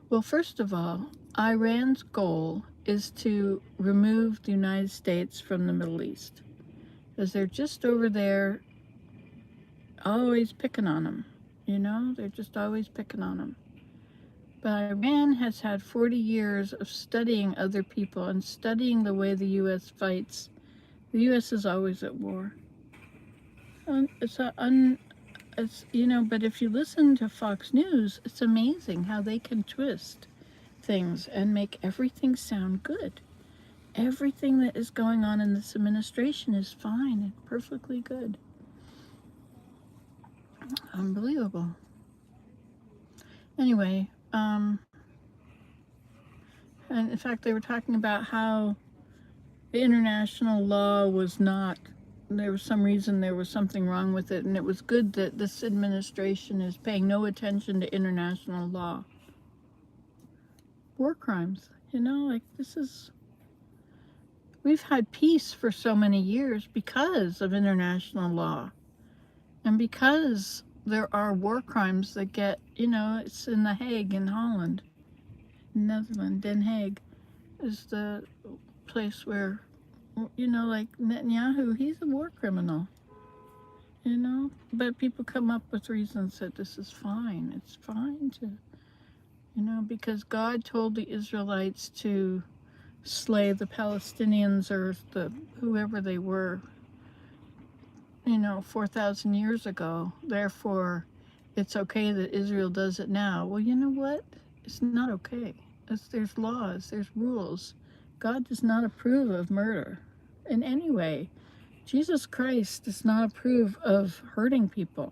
well, first of all, Iran's goal is to remove the United States from the Middle East, because they're just over there always picking on them. You know, they're just always picking on them. But Iran has had 40 years of studying other people and studying the way the U.S. fights. The U.S. is always at war. It's you know, but if you listen to Fox News, it's amazing how they can twist things and make everything sound good. Everything that is going on in this administration is fine and perfectly good. Unbelievable. Anyway, and in fact, they were talking about how the international law was not, there was some reason there was something wrong with it, and it was good that this administration is paying no attention to international law. War crimes, you know, like this is, we've had peace for so many years because of international law. And because there are war crimes that get, you know, it's in The Hague in Holland, Netherlands. Den Haag is the place where, you know, like Netanyahu, he's a war criminal, you know, but people come up with reasons that this is fine. It's fine to, you know, because God told the Israelites to slay the Palestinians or the whoever they were, you know, 4,000 years ago. Therefore, it's okay that Israel does it now. Well, you know what? It's not okay. There's laws, there's rules. God does not approve of murder in any way. Jesus Christ does not approve of hurting people,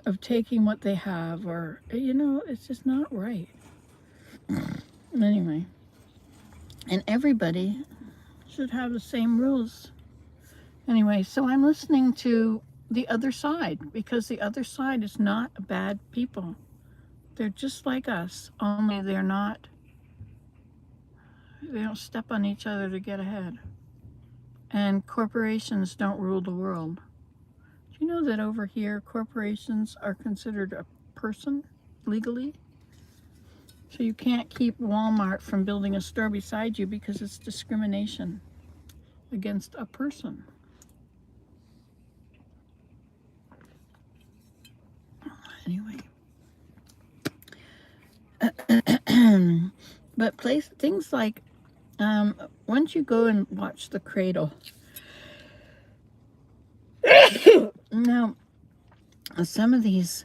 of taking what they have, or, you know, it's just not right. Anyway, and everybody should have the same rules. Anyway, so I'm listening to the other side, because the other side is not bad people. They're just like us, only they don't step on each other to get ahead. And corporations don't rule the world. Do you know that over here, corporations are considered a person legally? So you can't keep Walmart from building a store beside you because it's discrimination against a person. Anyway. But things like, once you go and watch The Cradle, Now, some of these,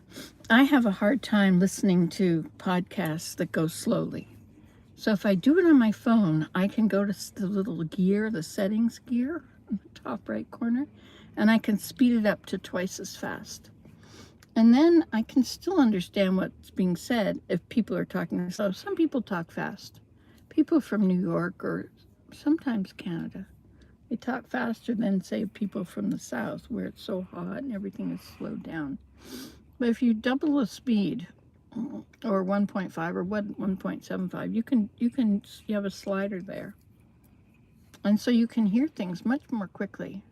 I have a hard time listening to podcasts that go slowly. So if I do it on my phone, I can go to the little gear, the settings gear in the top right corner, and I can speed it up to twice as fast. And then I can still understand what's being said if people are talking slow. Some people talk fast. People from New York or sometimes Canada, they talk faster than, say, people from the South where it's so hot and everything is slowed down. But if you double the speed, or 1.5 or 1.75, you have a slider there. And so you can hear things much more quickly.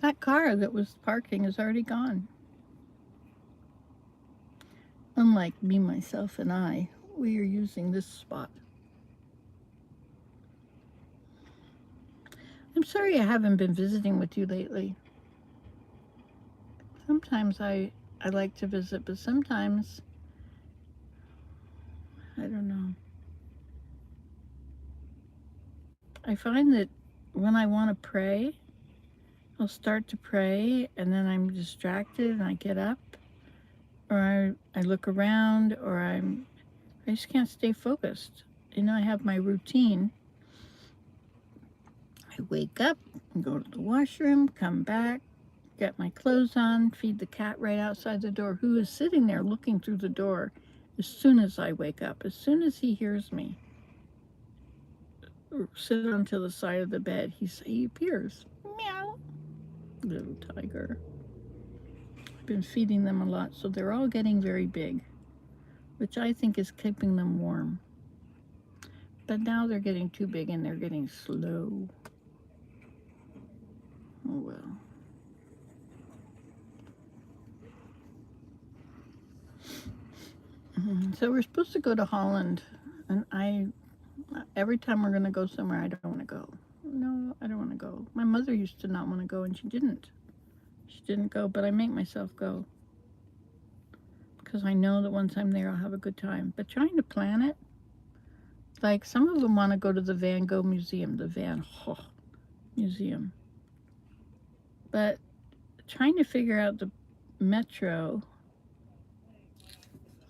That car that was parking is already gone. Unlike me, myself, and I, we are using this spot. I'm sorry I haven't been visiting with you lately. Sometimes I like to visit, but sometimes, I don't know. I find that when I want to pray, I'll start to pray and then I'm distracted and I get up, or I look around, or I just can't stay focused. You know, I have my routine. I wake up and go to the washroom, come back, get my clothes on, feed the cat right outside the door, who is sitting there looking through the door as soon as I wake up, as soon as he hears me. Sit onto the side of the bed, he appears. Meow. Little tiger. I've been feeding them a lot, so they're all getting very big, which I think is keeping them warm. But now they're getting too big and they're getting slow. Oh well. So we're supposed to go to Holland, and every time we're going to go somewhere, I don't want to go. No, I don't want to go. My mother used to not want to go, and she didn't. She didn't go, but I make myself go. Because I know that once I'm there, I'll have a good time. But trying to plan it, like some of them want to go to the Van Gogh Museum, the Van Gogh Museum. But trying to figure out the metro,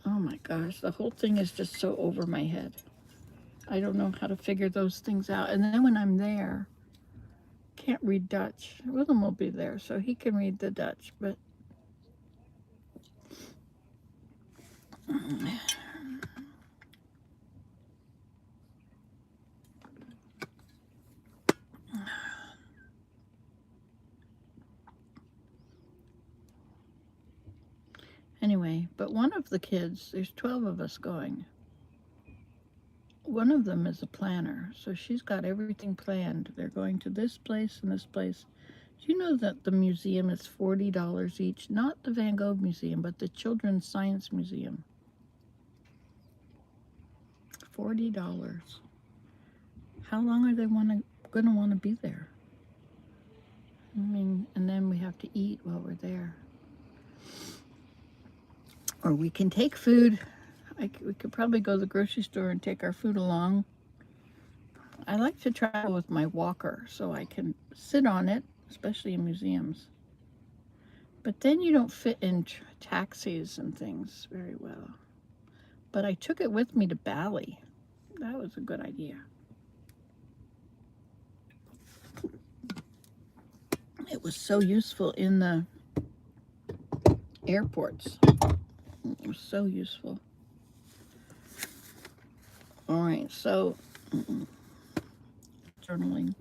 oh my gosh, the whole thing is just so over my head. I don't know how to figure those things out. And then when I'm there, can't read Dutch. Willem will be there, so he can read the Dutch, but anyway, but one of the kids, there's 12 of us going. One of them is a planner, so she's got everything planned. They're going to this place and this place. Do you know that the museum is $40 each? Not the Van Gogh Museum, but the Children's Science Museum. $40. How long are they going to want to be there? I mean, and then we have to eat while we're there. Or we can take food. We could probably go to the grocery store and take our food along. I like to travel with my walker so I can sit on it, especially in museums. But then you don't fit in taxis and things very well. But I took it with me to Bali. That was a good idea. It was so useful in the airports. It was so useful. All right, so journaling.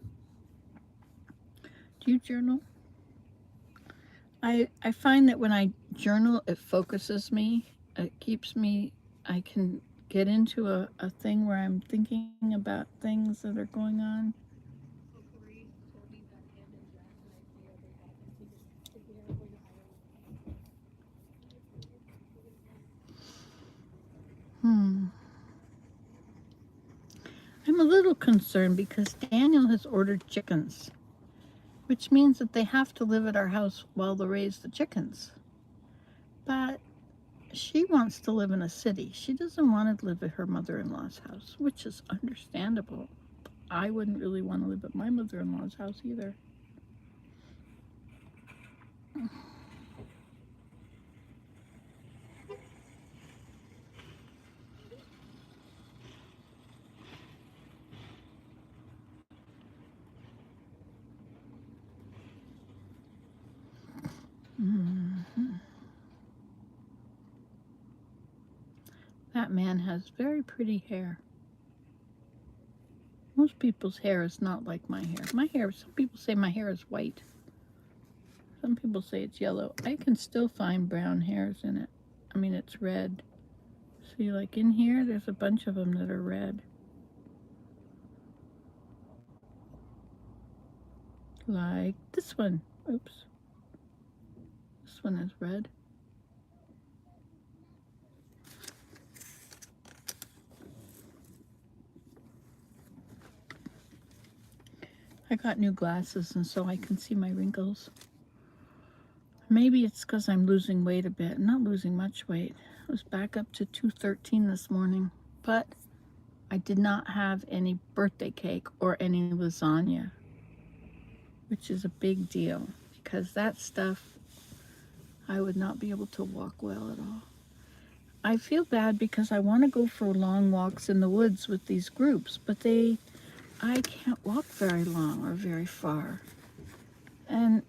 Do you journal? I find that when I journal, it focuses me. It keeps me, I can get into a thing where I'm thinking about things that are going on. I'm a little concerned because Daniel has ordered chickens, which means that they have to live at our house while they raise the chickens. But she wants to live in a city. She doesn't want to live at her mother-in-law's house, which is understandable. I wouldn't really want to live at my mother-in-law's house either. Mhm. That man has very pretty hair. Most people's hair is not like my hair. My hair, some people say my hair is white. Some people say it's yellow. I can still find brown hairs in it. I mean, it's red. See, like in here, there's a bunch of them that are red. Like this one. Oops. This one is red. I got new glasses and so I can see my wrinkles. Maybe it's because I'm losing weight a bit. I'm not losing much weight. I was back up to 213 this morning, but I did not have any birthday cake or any lasagna, which is a big deal because that stuff, I would not be able to walk well at all. I feel bad because I want to go for long walks in the woods with these groups, but I can't walk very long or very far. And,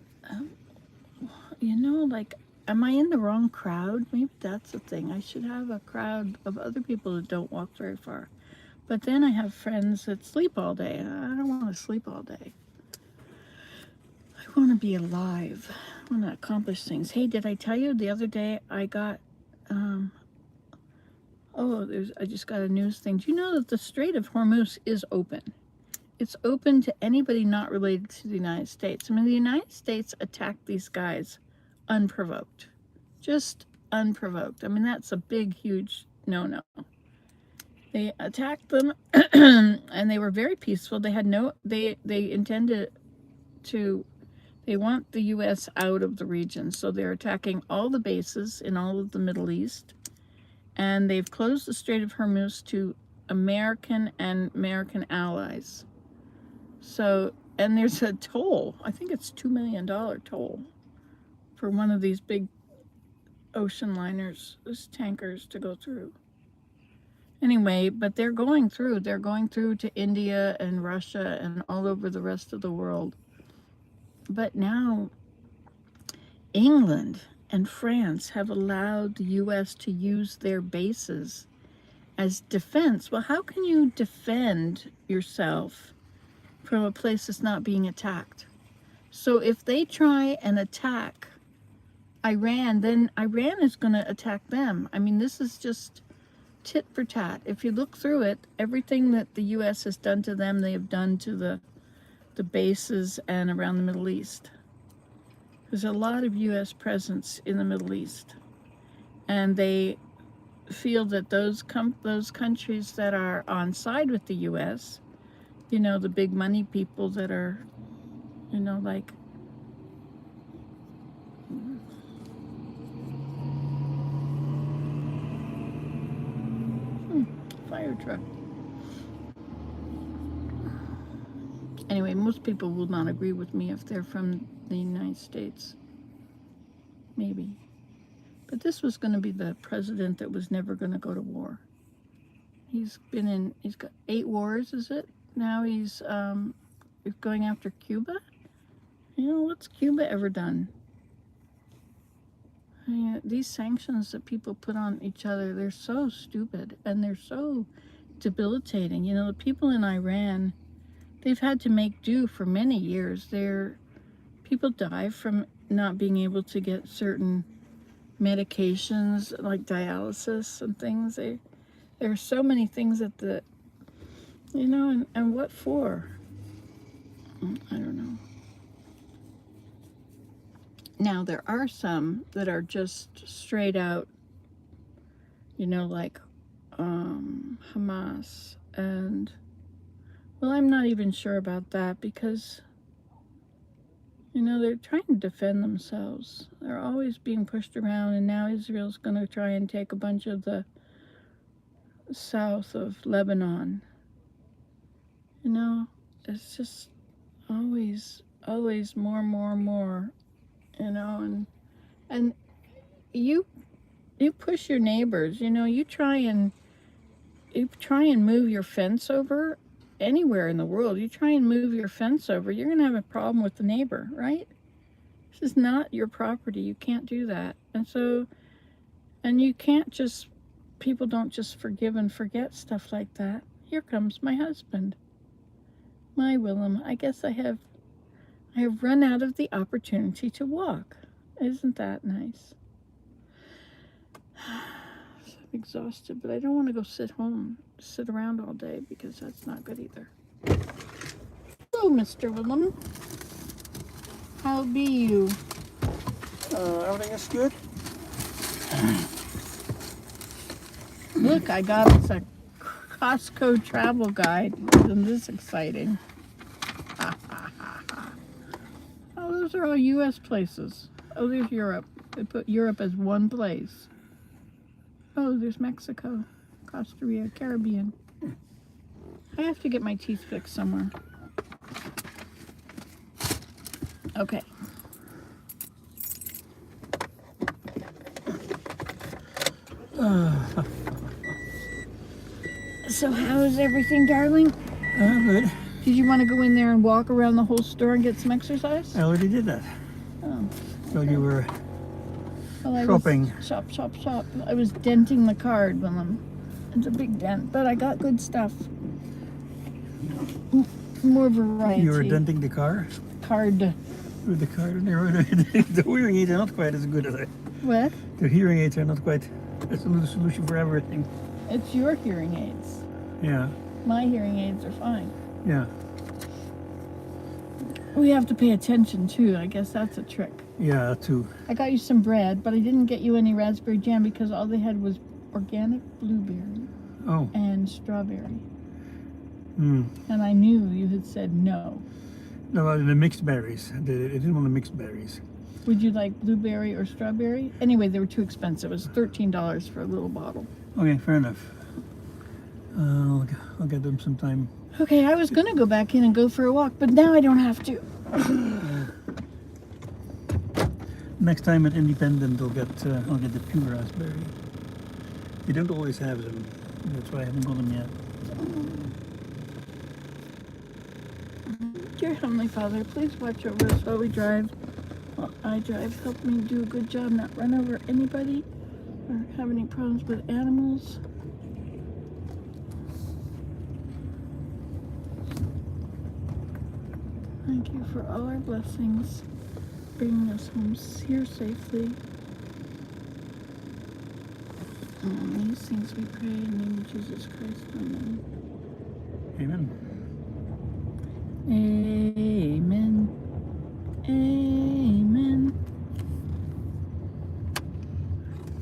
you know, like, am I in the wrong crowd? Maybe that's the thing. I should have a crowd of other people that don't walk very far. But then I have friends that sleep all day. I don't want to sleep all day. I want to be alive. I want to accomplish things. Hey, did I tell you the other day I got, I just got a news thing. Do you know that the Strait of Hormuz is open? It's open to anybody not related to the United States. I mean, the United States attacked these guys unprovoked. Just unprovoked. I mean, that's a big, huge no-no. They attacked them, and they were very peaceful. They had no, they intended to, they want the U.S. out of the region. So they're attacking all the bases in all of the Middle East. And they've closed the Strait of Hormuz to American and American allies. So, and there's a toll. I think it's $2 million toll for one of these big ocean liners, these tankers to go through. Anyway, but they're going through to India and Russia and all over the rest of the world. But now England and France have allowed the US to use their bases as defense. Well, how can you defend yourself from a place that's not being attacked? So if they try and attack Iran, then Iran is going to attack them. I mean, this is just tit for tat. If you look through it, everything that the U.S. has done to them, they have done to the bases and around the Middle East. There's a lot of U.S. presence in the Middle East. And they feel that those countries that are on side with the U.S., you know, the big money people that are, you know, like, fire truck. Anyway, most people will not agree with me if they're from the United States. Maybe. But this was going to be the president that was never going to go to war. He's got 8 wars, is it? Now he's going after Cuba. You know, what's Cuba ever done? I mean, these sanctions that people put on each other, they're so stupid and they're so debilitating. You know, the people in Iran, they've had to make do for many years. People die from not being able to get certain medications like dialysis and things. There are so many things that you know, and what for? I don't know. Now, there are some that are just straight out, you know, like Hamas. And, well, I'm not even sure about that because, You know, they're trying to defend themselves. They're always being pushed around, and now Israel's going to try and take a bunch of the south of Lebanon. You know, it's just always more, you know, and you push your neighbors, you know, you try and move your fence over anywhere in the world. You try and move your fence over, you're going to have a problem with the neighbor, right? This is not your property. You can't do that. And you can't just, people don't just forgive and forget stuff like that. Here comes my husband. My Willem, I guess I have run out of the opportunity to walk. Isn't that nice? So I'm exhausted, but I don't want to go sit around all day because that's not good either. Hello, Mr. Willem. How be you? Everything is good. Look, I got us a Costco travel guide. Isn't this exciting? Oh, those are all U.S. places. Oh, there's Europe. They put Europe as one place. Oh, there's Mexico, Costa Rica, Caribbean. I have to get my teeth fixed somewhere. Okay. So how is everything, darling? Good. Did you want to go in there and walk around the whole store and get some exercise? I already did that. Oh. So you were Well, I shopping. Was shop. I was denting the card, Willem. It's a big dent, but I got good stuff. More variety. You were denting the car? Card. With the car. The hearing aids are not quite as good as I. What? The hearing aids are not quite. That's the solution for everything. It's your hearing aids. Yeah. My hearing aids are fine. Yeah. We have to pay attention too. I guess that's a trick. Yeah, too. I got you some bread, but I didn't get you any raspberry jam because all they had was organic blueberry Oh. and strawberry. Hmm. And I knew you had said no. No, the mixed berries. They didn't want the mixed berries. Would you like blueberry or strawberry? Anyway, they were too expensive. It was $13 for a little bottle. Okay, fair enough. I'll get them sometime. Okay, I was gonna go back in and go for a walk, but now I don't have to. Next time at Independent, I'll get the pure raspberry. You don't always have them. That's why I haven't got them yet. Dear Heavenly Father, please watch over us while we drive. While I drive, help me do a good job, not run over anybody or have any problems with animals. Thank you for all our blessings, bringing us home here safely. And these things we pray in the name of Jesus Christ. Amen. Amen. Amen. Amen.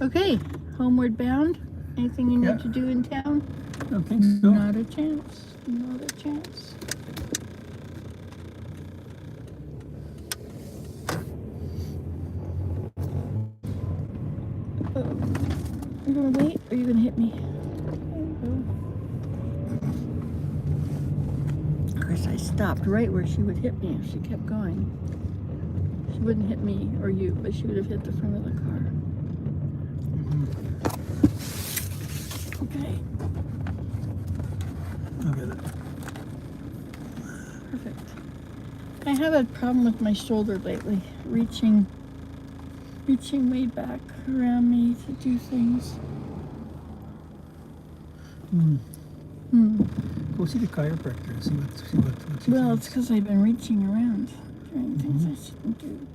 Okay, homeward bound. Anything you need to do in town? I don't think so. Not a chance. Not a chance. You gonna wait or you gonna hit me? Of course, I stopped right where she would hit me if she kept going. She wouldn't hit me or you, but she would have hit the front of the car. Okay. I'll get it. Perfect. I have a problem with my shoulder lately, reaching way back around me to do things. Go see the chiropractor. See what she Well, thinks. it's because I've been reaching around, doing things I shouldn't do.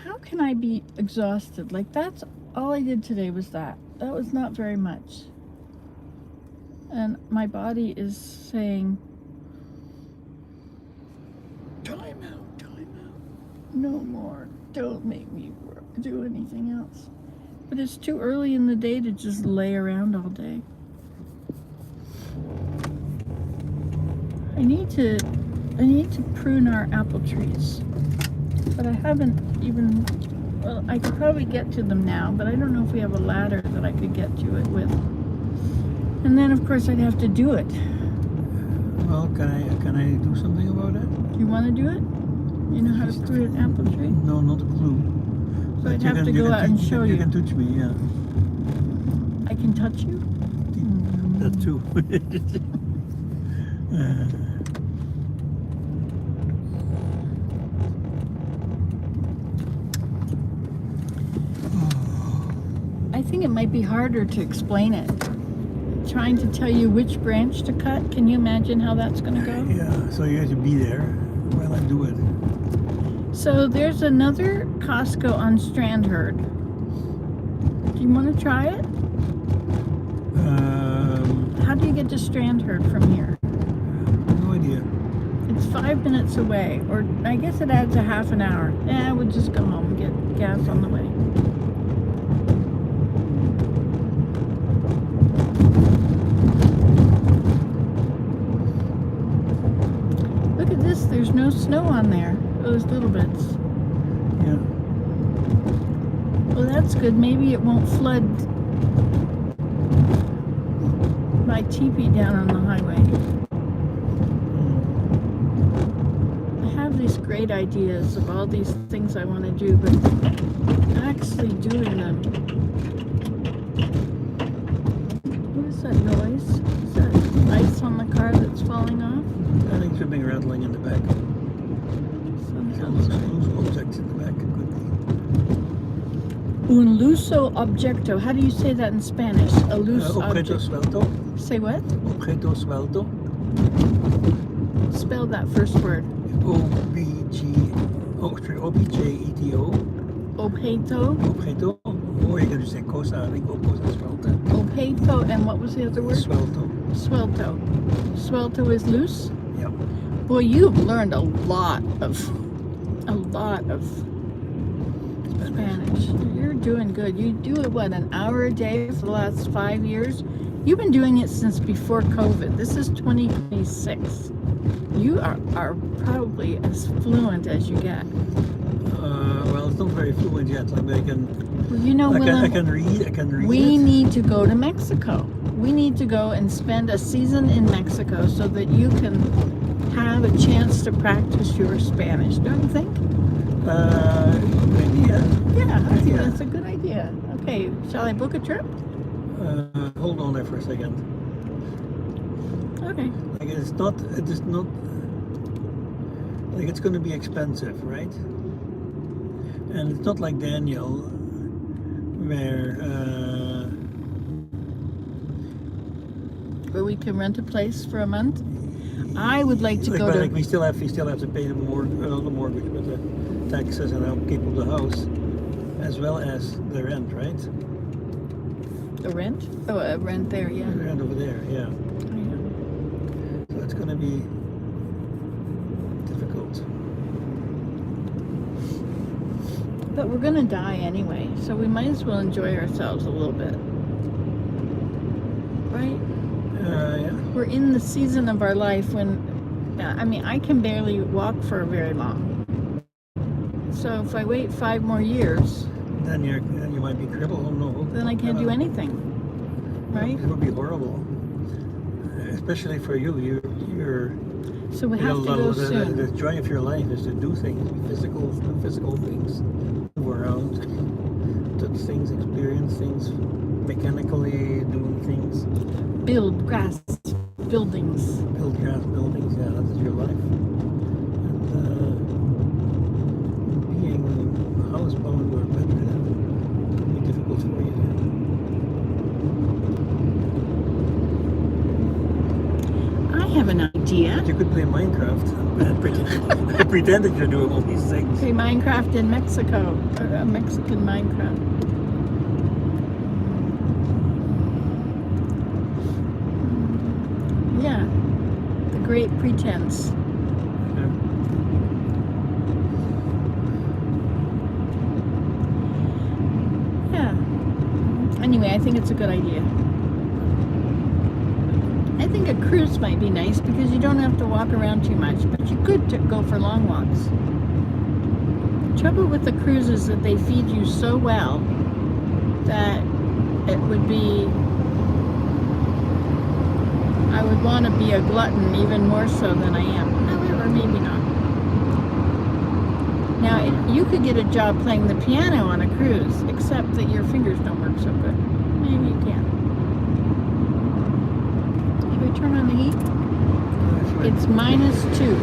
How can I be exhausted? Like, that's all I did today was that. That was not very much. And my body is saying, time out. No more. Don't make me do anything else. But it's too early in the day to just lay around all day. I need to I need to prune our apple trees. But I haven't even, well, I could probably get to them now, but I don't know if we have a ladder that I could get to it with. And then, of course, I'd have to do it. Well, can I do something about it? Do you want to do it? You know how to prune an apple tree? No, not a clue. So I'd you have can- to you go can out and touch- show You you. can touch me, yeah. I can touch you? That too. I think it might be harder to explain it. Trying to tell you which branch to cut. Can you imagine how that's going to go? Yeah, so you have to be there while I do it. So there's another Costco on Strandherd. Do you want to try it? How do you get to Strandherd from here? No idea. It's 5 minutes away, or I guess it adds a half an hour. We'll just go home and get gas on the way. Look at this, there's no snow on there, those little bits. Yeah. Well, that's good. Maybe it won't flood my teepee down on the highway. I have these great ideas of all these things I want to do, but actually doing them. What is that noise? Is that ice on the car that's falling off? I think something rattling in the back. Some loose objects in the back. Could be. Un luso objeto. How do you say that in Spanish? A loose Objeto object. suelto. Say what? Objeto suelto. Spell that first word. O-B-J-E-T-O. Objeto. Objeto. Or you can just say cosa. I think cosa suelta. Objeto. And what was the other word? Suelto. Suelto. Suelto is loose? Yeah. Boy, you've learned a lot of Spanish. You're doing good. You do it, what, an hour a day for the last 5 years? You've been doing it since before COVID. This is 2026. You are probably as fluent as you get. Well, it's not very fluent yet. I mean, Well, you know, I Willem, can read. I can read. we it. need to go to Mexico. We need to go and spend a season in Mexico so that you can have a chance to practice your Spanish, don't you think? Maybe, yeah. Yeah, I think Yeah. that's a good idea. Okay, shall I book a trip? Hold on there for a second. Okay. Like it is not, like it's going to be expensive, right? And it's not like Daniel, where, Where we can rent a place for a month. I would like to go but to. like we still have to pay the mortgage with the taxes and upkeep of the house, as well as the rent, right? The rent? Oh, rent there, yeah. The rent over there, yeah. Yeah. So it's going to be difficult. But we're gonna die anyway, so we might as well enjoy ourselves a little bit. Right? Yeah. We're in the season of our life when, I mean, I can barely walk for very long. So if I wait 5 more years, Then you might be crippled. Oh no. then I can't do anything. Right? It would be horrible, especially for you. You're So we you have know, to go the soon. joy of your life is to do things, do physical things, move around, touch things, experience things, mechanically doing things, Build grass buildings. build grass buildings. Yeah, that's your life. And being housebound or bedridden would be difficult for you. I have an idea. You could play Minecraft and pretend that you're doing all these things. Okay, Minecraft in Mexico. Or Mexican Minecraft. Yeah. The Great Pretense. Yeah. Anyway, I think it's a good idea. I think a cruise might be nice because you don't have to walk around too much, but you could go for long walks. The trouble with the cruise is that they feed you so well that it would be, I would want to be a glutton even more so than I am. However, maybe not. Now, you could get a job playing the piano on a cruise, except that your fingers don't work so good. Maybe you can. Did we turn on the heat? It's -2.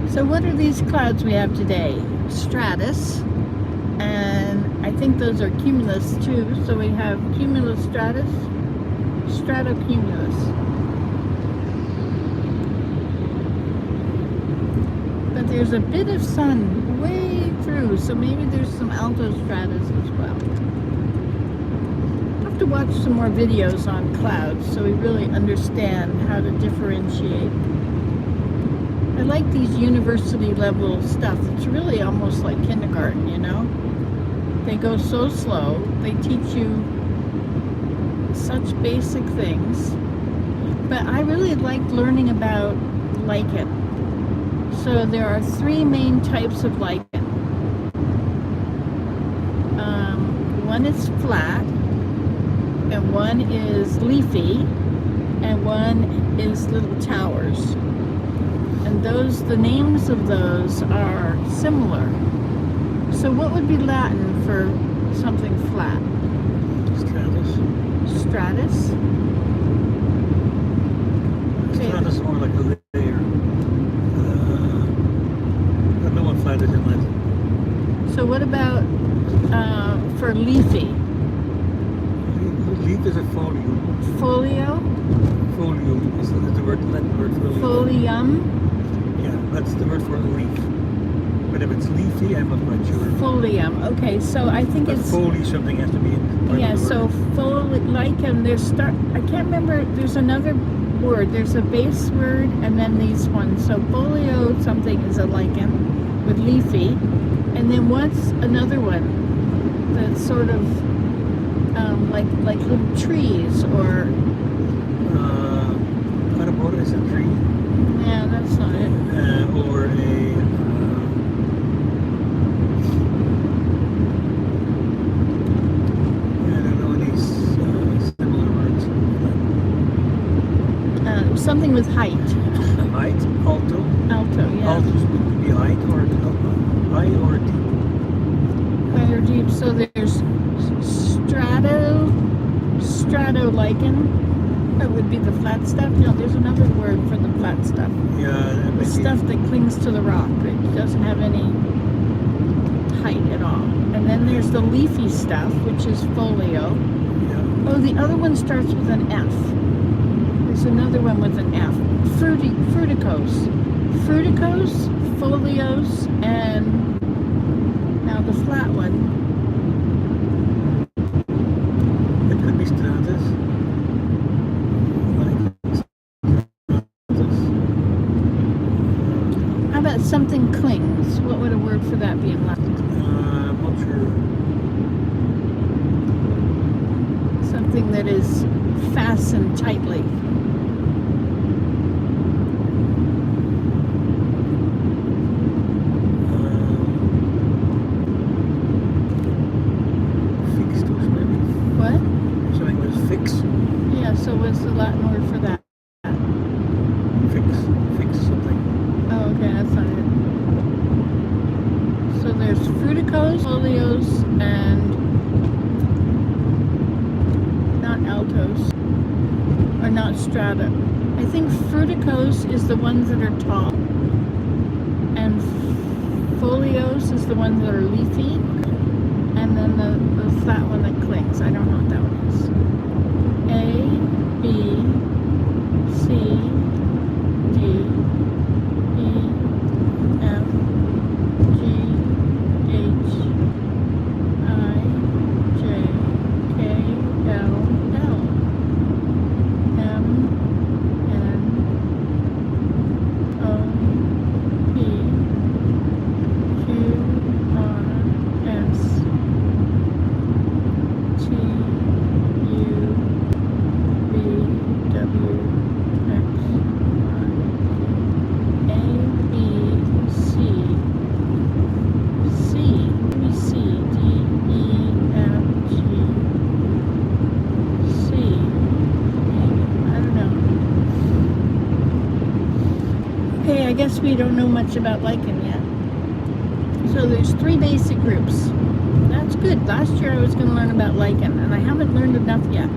So what are these clouds we have today? Stratus, and I think those are cumulus too. So we have cumulus stratus, stratocumulus. But there's a bit of sun way through, so maybe there's some alto stratus as well. I'll have to watch some more videos on clouds so we really understand how to differentiate. I like these university level stuff. It's really almost like kindergarten, you know? They go so slow. They teach you such basic things. But I really like learning about lichen. So there are 3 main types of lichen. One is flat, and one is leafy, and one is little towers. And the names of those are similar. So what would be Latin for something flat? Stratus. Stratus? Okay. Stratus is more like a layer. I know what flat is in Latin. So what about for leafy? Leaf is a folium. Folio? Folium is the Latin word for leaf. Folium? Yeah, that's the word for a leaf. But if it's leafy, I'm not quite sure. Folium. Okay, so I think But it's... foli something has to be in. Yeah, so lichen, I can't remember, there's another word. There's a base word and then these ones. So folio something is a lichen with leafy. And then what's another one that's sort of like little trees or... Carabora is a tree. Yeah, that's not it. Or a... I don't know any similar words. Something with height. Height, alto. Alto, yeah. Alto would be height or high or deep. High or deep. So there's stratolichen. That would be the flat stuff. No, there's another word for the flat stuff. Yeah, The stuff that clings to the rock. It doesn't have any height at all. And then there's the leafy stuff, which is folio. Yeah. Oh, the other one starts with an F. There's another one with an F. Fruticose. Fruticose, folios, and now the flat one. It could be stratus. How about something clings? What would a word for that be in Latin? I'm not sure. Something that is fastened tightly. Fixtus maybe. What? Something was fix. Yeah, so what's the Latin word for that? Fix something. Oh, okay, that's not it. So there's fruticose, folios, and not altos, or not strata. I think fruticose is the ones that are tall, and folios is the ones that are leafy, and then the flat one that clings. I don't know what that one is. A, B, C, D, E, F, G, H, I, J, K, L, L, M, N, O, P, Q, Okay, I guess we don't know much about lichen yet. So there's 3 basic groups. That's good. Last year I was going to learn about lichen, and I haven't learned enough yet.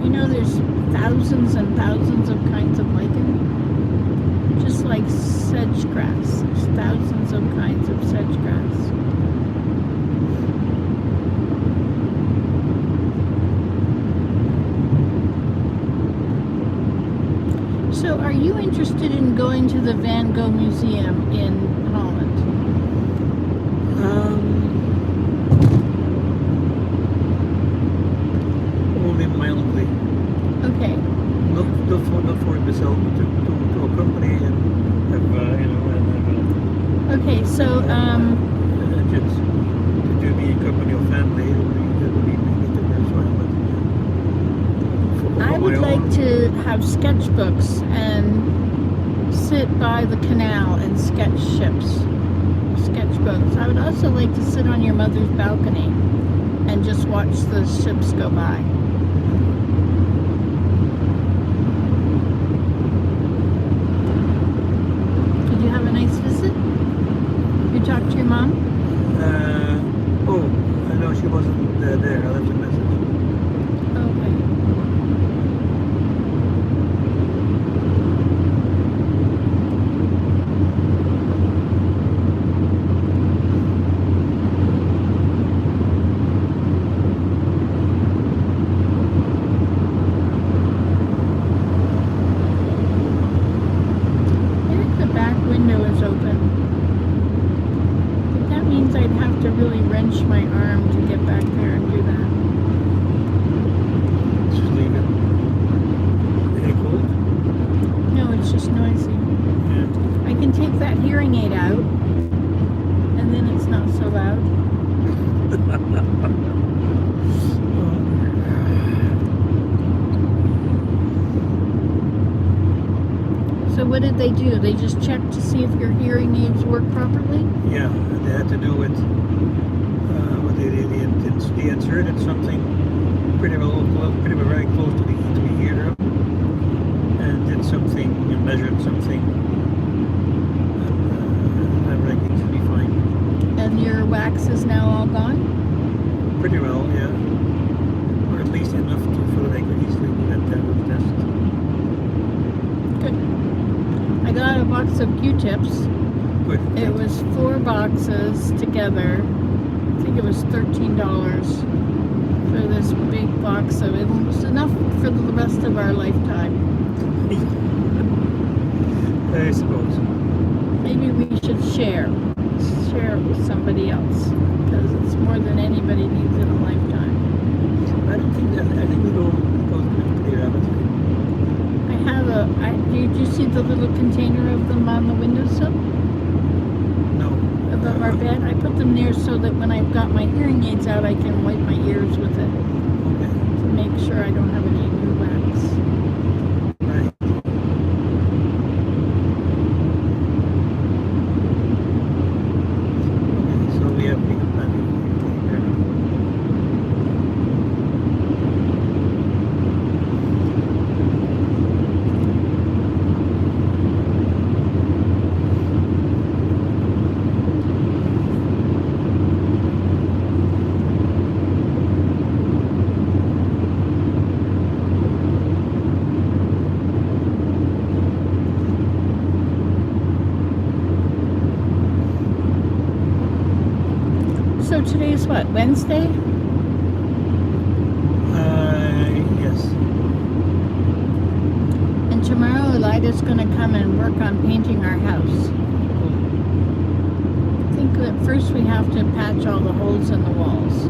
You know, there's thousands and thousands of kinds of lichen. Just like sedge grass. There's thousands of kinds of sedge grass. So are you interested in going to the Van Gogh Museum in Holland? Only mildly. Okay. Not for myself, but to accompany and have, Okay, so just to be in company of family, it would be as well. But I would like to have sketchbooks and sit by the canal and sketch ships. Sketchbooks. I would also like to sit on your mother's balcony and just watch the ships go by. Did you have a nice visit? You talked to your mom? Oh, I know she wasn't there. I left a message. Okay. I think the back window is open. But that means I'd have to really wrench my arm to get back there and do that. Just leave it. Any cold? No, it's just noisy. Yeah. I can take that hearing aid out, and then it's not so loud. So what did they do? They just checked to see if your hearing aids work properly? Yeah, they had to do with they inserted something pretty very close to the eardrum, and did something and measured something, and everything should be fine. And your wax is now all gone? Pretty well, yeah, or at least enough for that I could easily do that type of test. Good. I got a box of Q-tips. Good. It was 4 boxes together. I think it was $13 for this big box of it. It was enough for the rest of our lifetime. I suppose. Maybe we should share it with somebody else, because it's more than anybody needs in a lifetime. I think we go clear of it. I have did you see the little container of them on the windowsill No. above our bed? I put them there so that when I've got my hearing aids out, I can wipe my ears with it Okay. to make sure I don't have any new wax. Right. Okay, so we have plenty. So today's what, Wednesday? Yes. And tomorrow Elida's going to come and work on painting our house. I think that first we have to patch all the holes in the walls.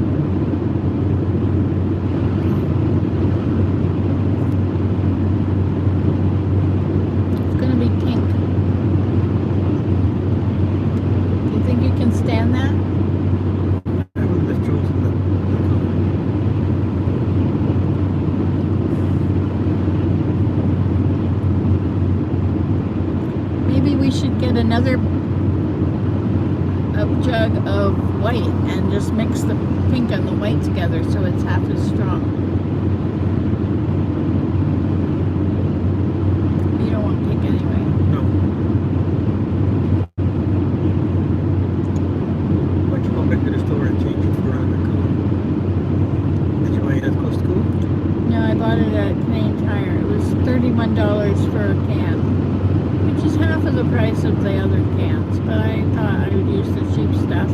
It's going to be pink. Do you think you can stand that? I would have chosen the color. Maybe we should get another jug of white and just mix the pink and the white together so it's half as strong. You don't want pink anyway. No. half of the price of the other cans, but I thought I would use the cheap stuff.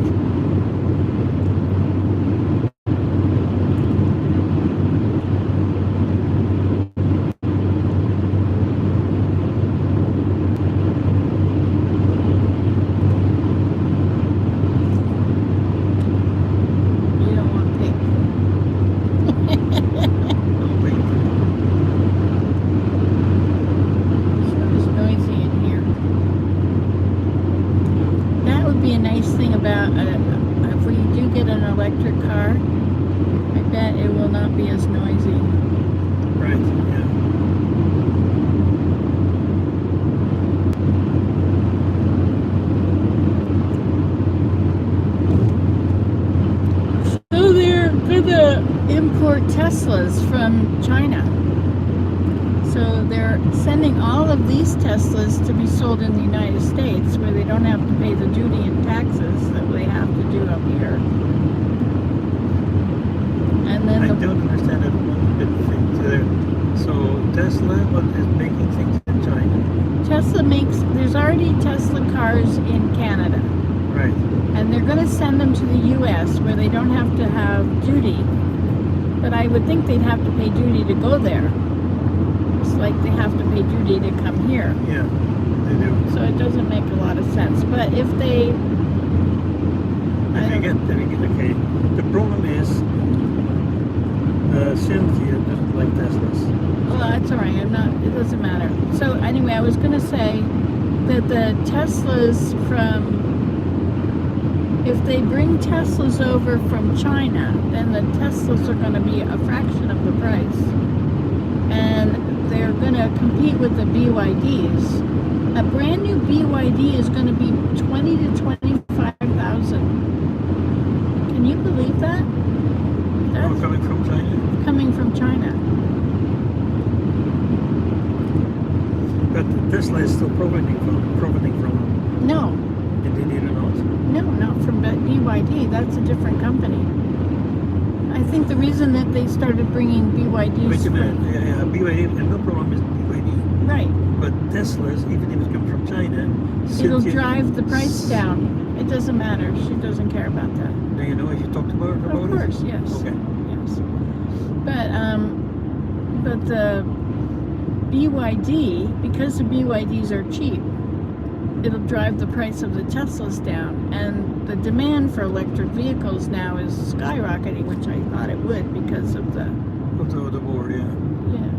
You don't want pink. It's noisy in here. That would be a nice thing about if we do get an electric car. I bet it will not be as noisy. Right, yeah. So they're gonna import Teslas from China. So they're sending all of these Teslas to be sold in the United States, where they don't have to pay the duty and taxes that they have to do up here. And then I don't understand that one bit thing there. So Tesla, what is making things in China? Tesla makes, there's already Tesla cars in Canada. Right. And they're going to send them to the U.S. where they don't have to have duty. But I would think they'd have to pay duty to go there. It's like they have to pay duty to come here. Yeah, they do. So it doesn't make a lot of sense. But if they... Okay. The problem is, Cynthia doesn't like Teslas. Well, that's all right. It doesn't matter. So anyway, I was going to say that the Teslas from... If they bring Teslas over from China, then the Teslas are going to be a fraction of the price. And they're going to compete with the BYDs. A brand new BYD is going to be $20,000 to $25,000. Can you believe that? That's Coming from China. coming from China. But Tesla is still profiting from No, Indeed or not. no, not from BYD. That's a different company. I think the reason that they started bringing BYDs... Wait a minute, yeah, BYD, and no problem is BYD. Right. But Teslas, even if it comes from China, It'll Cynthia- drive the price down. It doesn't matter. She doesn't care about that. Do you know if you talked about it? Of course, yes. Okay. Yes. But the BYD, because the BYDs are cheap, it'll drive the price of the Teslas down. And the demand for electric vehicles now is skyrocketing, which I thought it would because of the... Of the war, yeah. Yeah.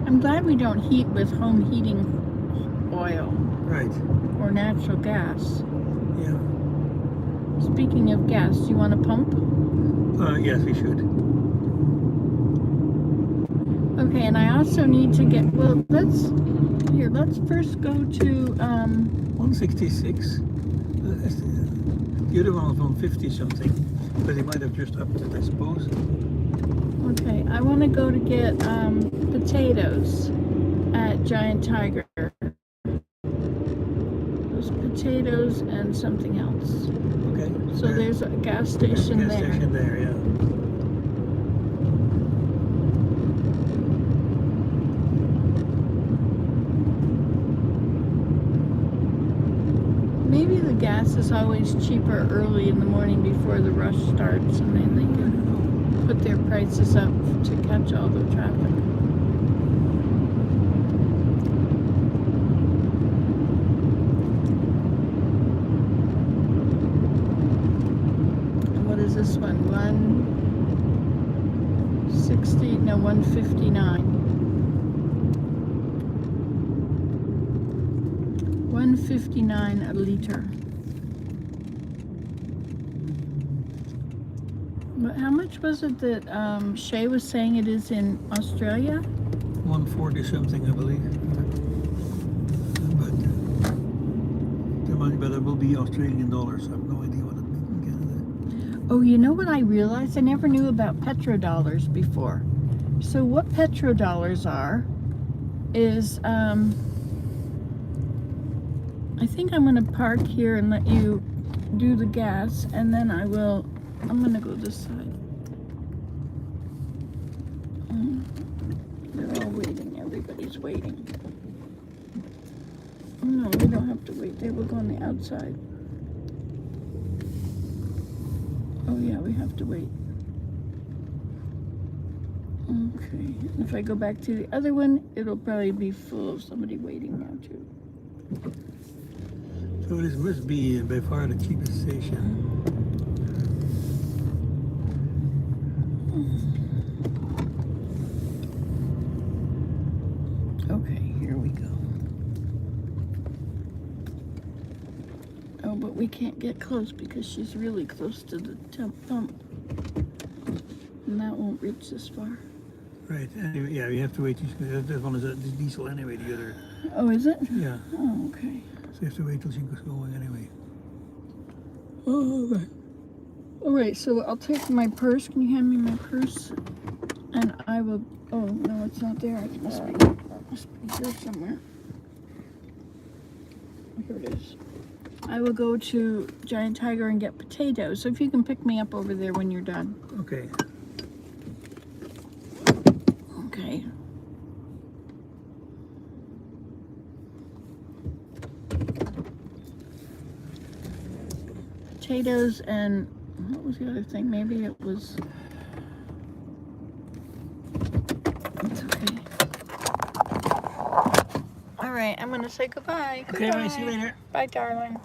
I'm glad we don't heat with home heating oil Right. or natural gas. Yeah. Speaking of gas, do you want a pump? Yes, we should. Okay, and I also need to get, well, let's first go to, 166. The other one was 150 something, but they might have just upped it, I suppose. okay, I want to go to get potatoes at Giant Tiger. There's potatoes and something else. Okay. So there's a gas station gas there. station there, yeah. Maybe the gas is always cheaper early in the morning before the rush starts, and then they can put their prices up to catch all the traffic. And what is this one? 160? No, 159. 159 a liter. But how much was it that Shay was saying it is in Australia? 140 something, I believe. But but it will be Australian dollars. I have no idea what it means in Canada. Oh, you know what I realized? I never knew about petrodollars before. So what petrodollars are is I think I'm going to park here and let you do the gas, and then I'm going to go this side. They're all waiting. Everybody's waiting. No, we don't have to wait. They will go on the outside. Oh yeah, we have to wait. Okay. If I go back to the other one, it'll probably be full of somebody waiting now too. So this must be by far the cheapest station. Okay, here we go. Oh, but we can't get close because she's really close to the pump. And that won't reach this far. Right. Anyway, yeah, you have to wait. This one is a diesel anyway. The other. Oh, is it? Yeah. Oh, okay. So you have to wait till she goes going anyway. Oh, okay. All right, so I'll take my purse. Can you hand me my purse? And I will. Oh no, it's not there. It must be here somewhere. Here it is. I will go to Giant Tiger and get potatoes. So if you can pick me up over there when you're done. Okay. Okay. Potatoes and what was the other thing? Maybe it was. It's okay. All right, I'm gonna say goodbye. Okay, bye. See you later. Bye, darling.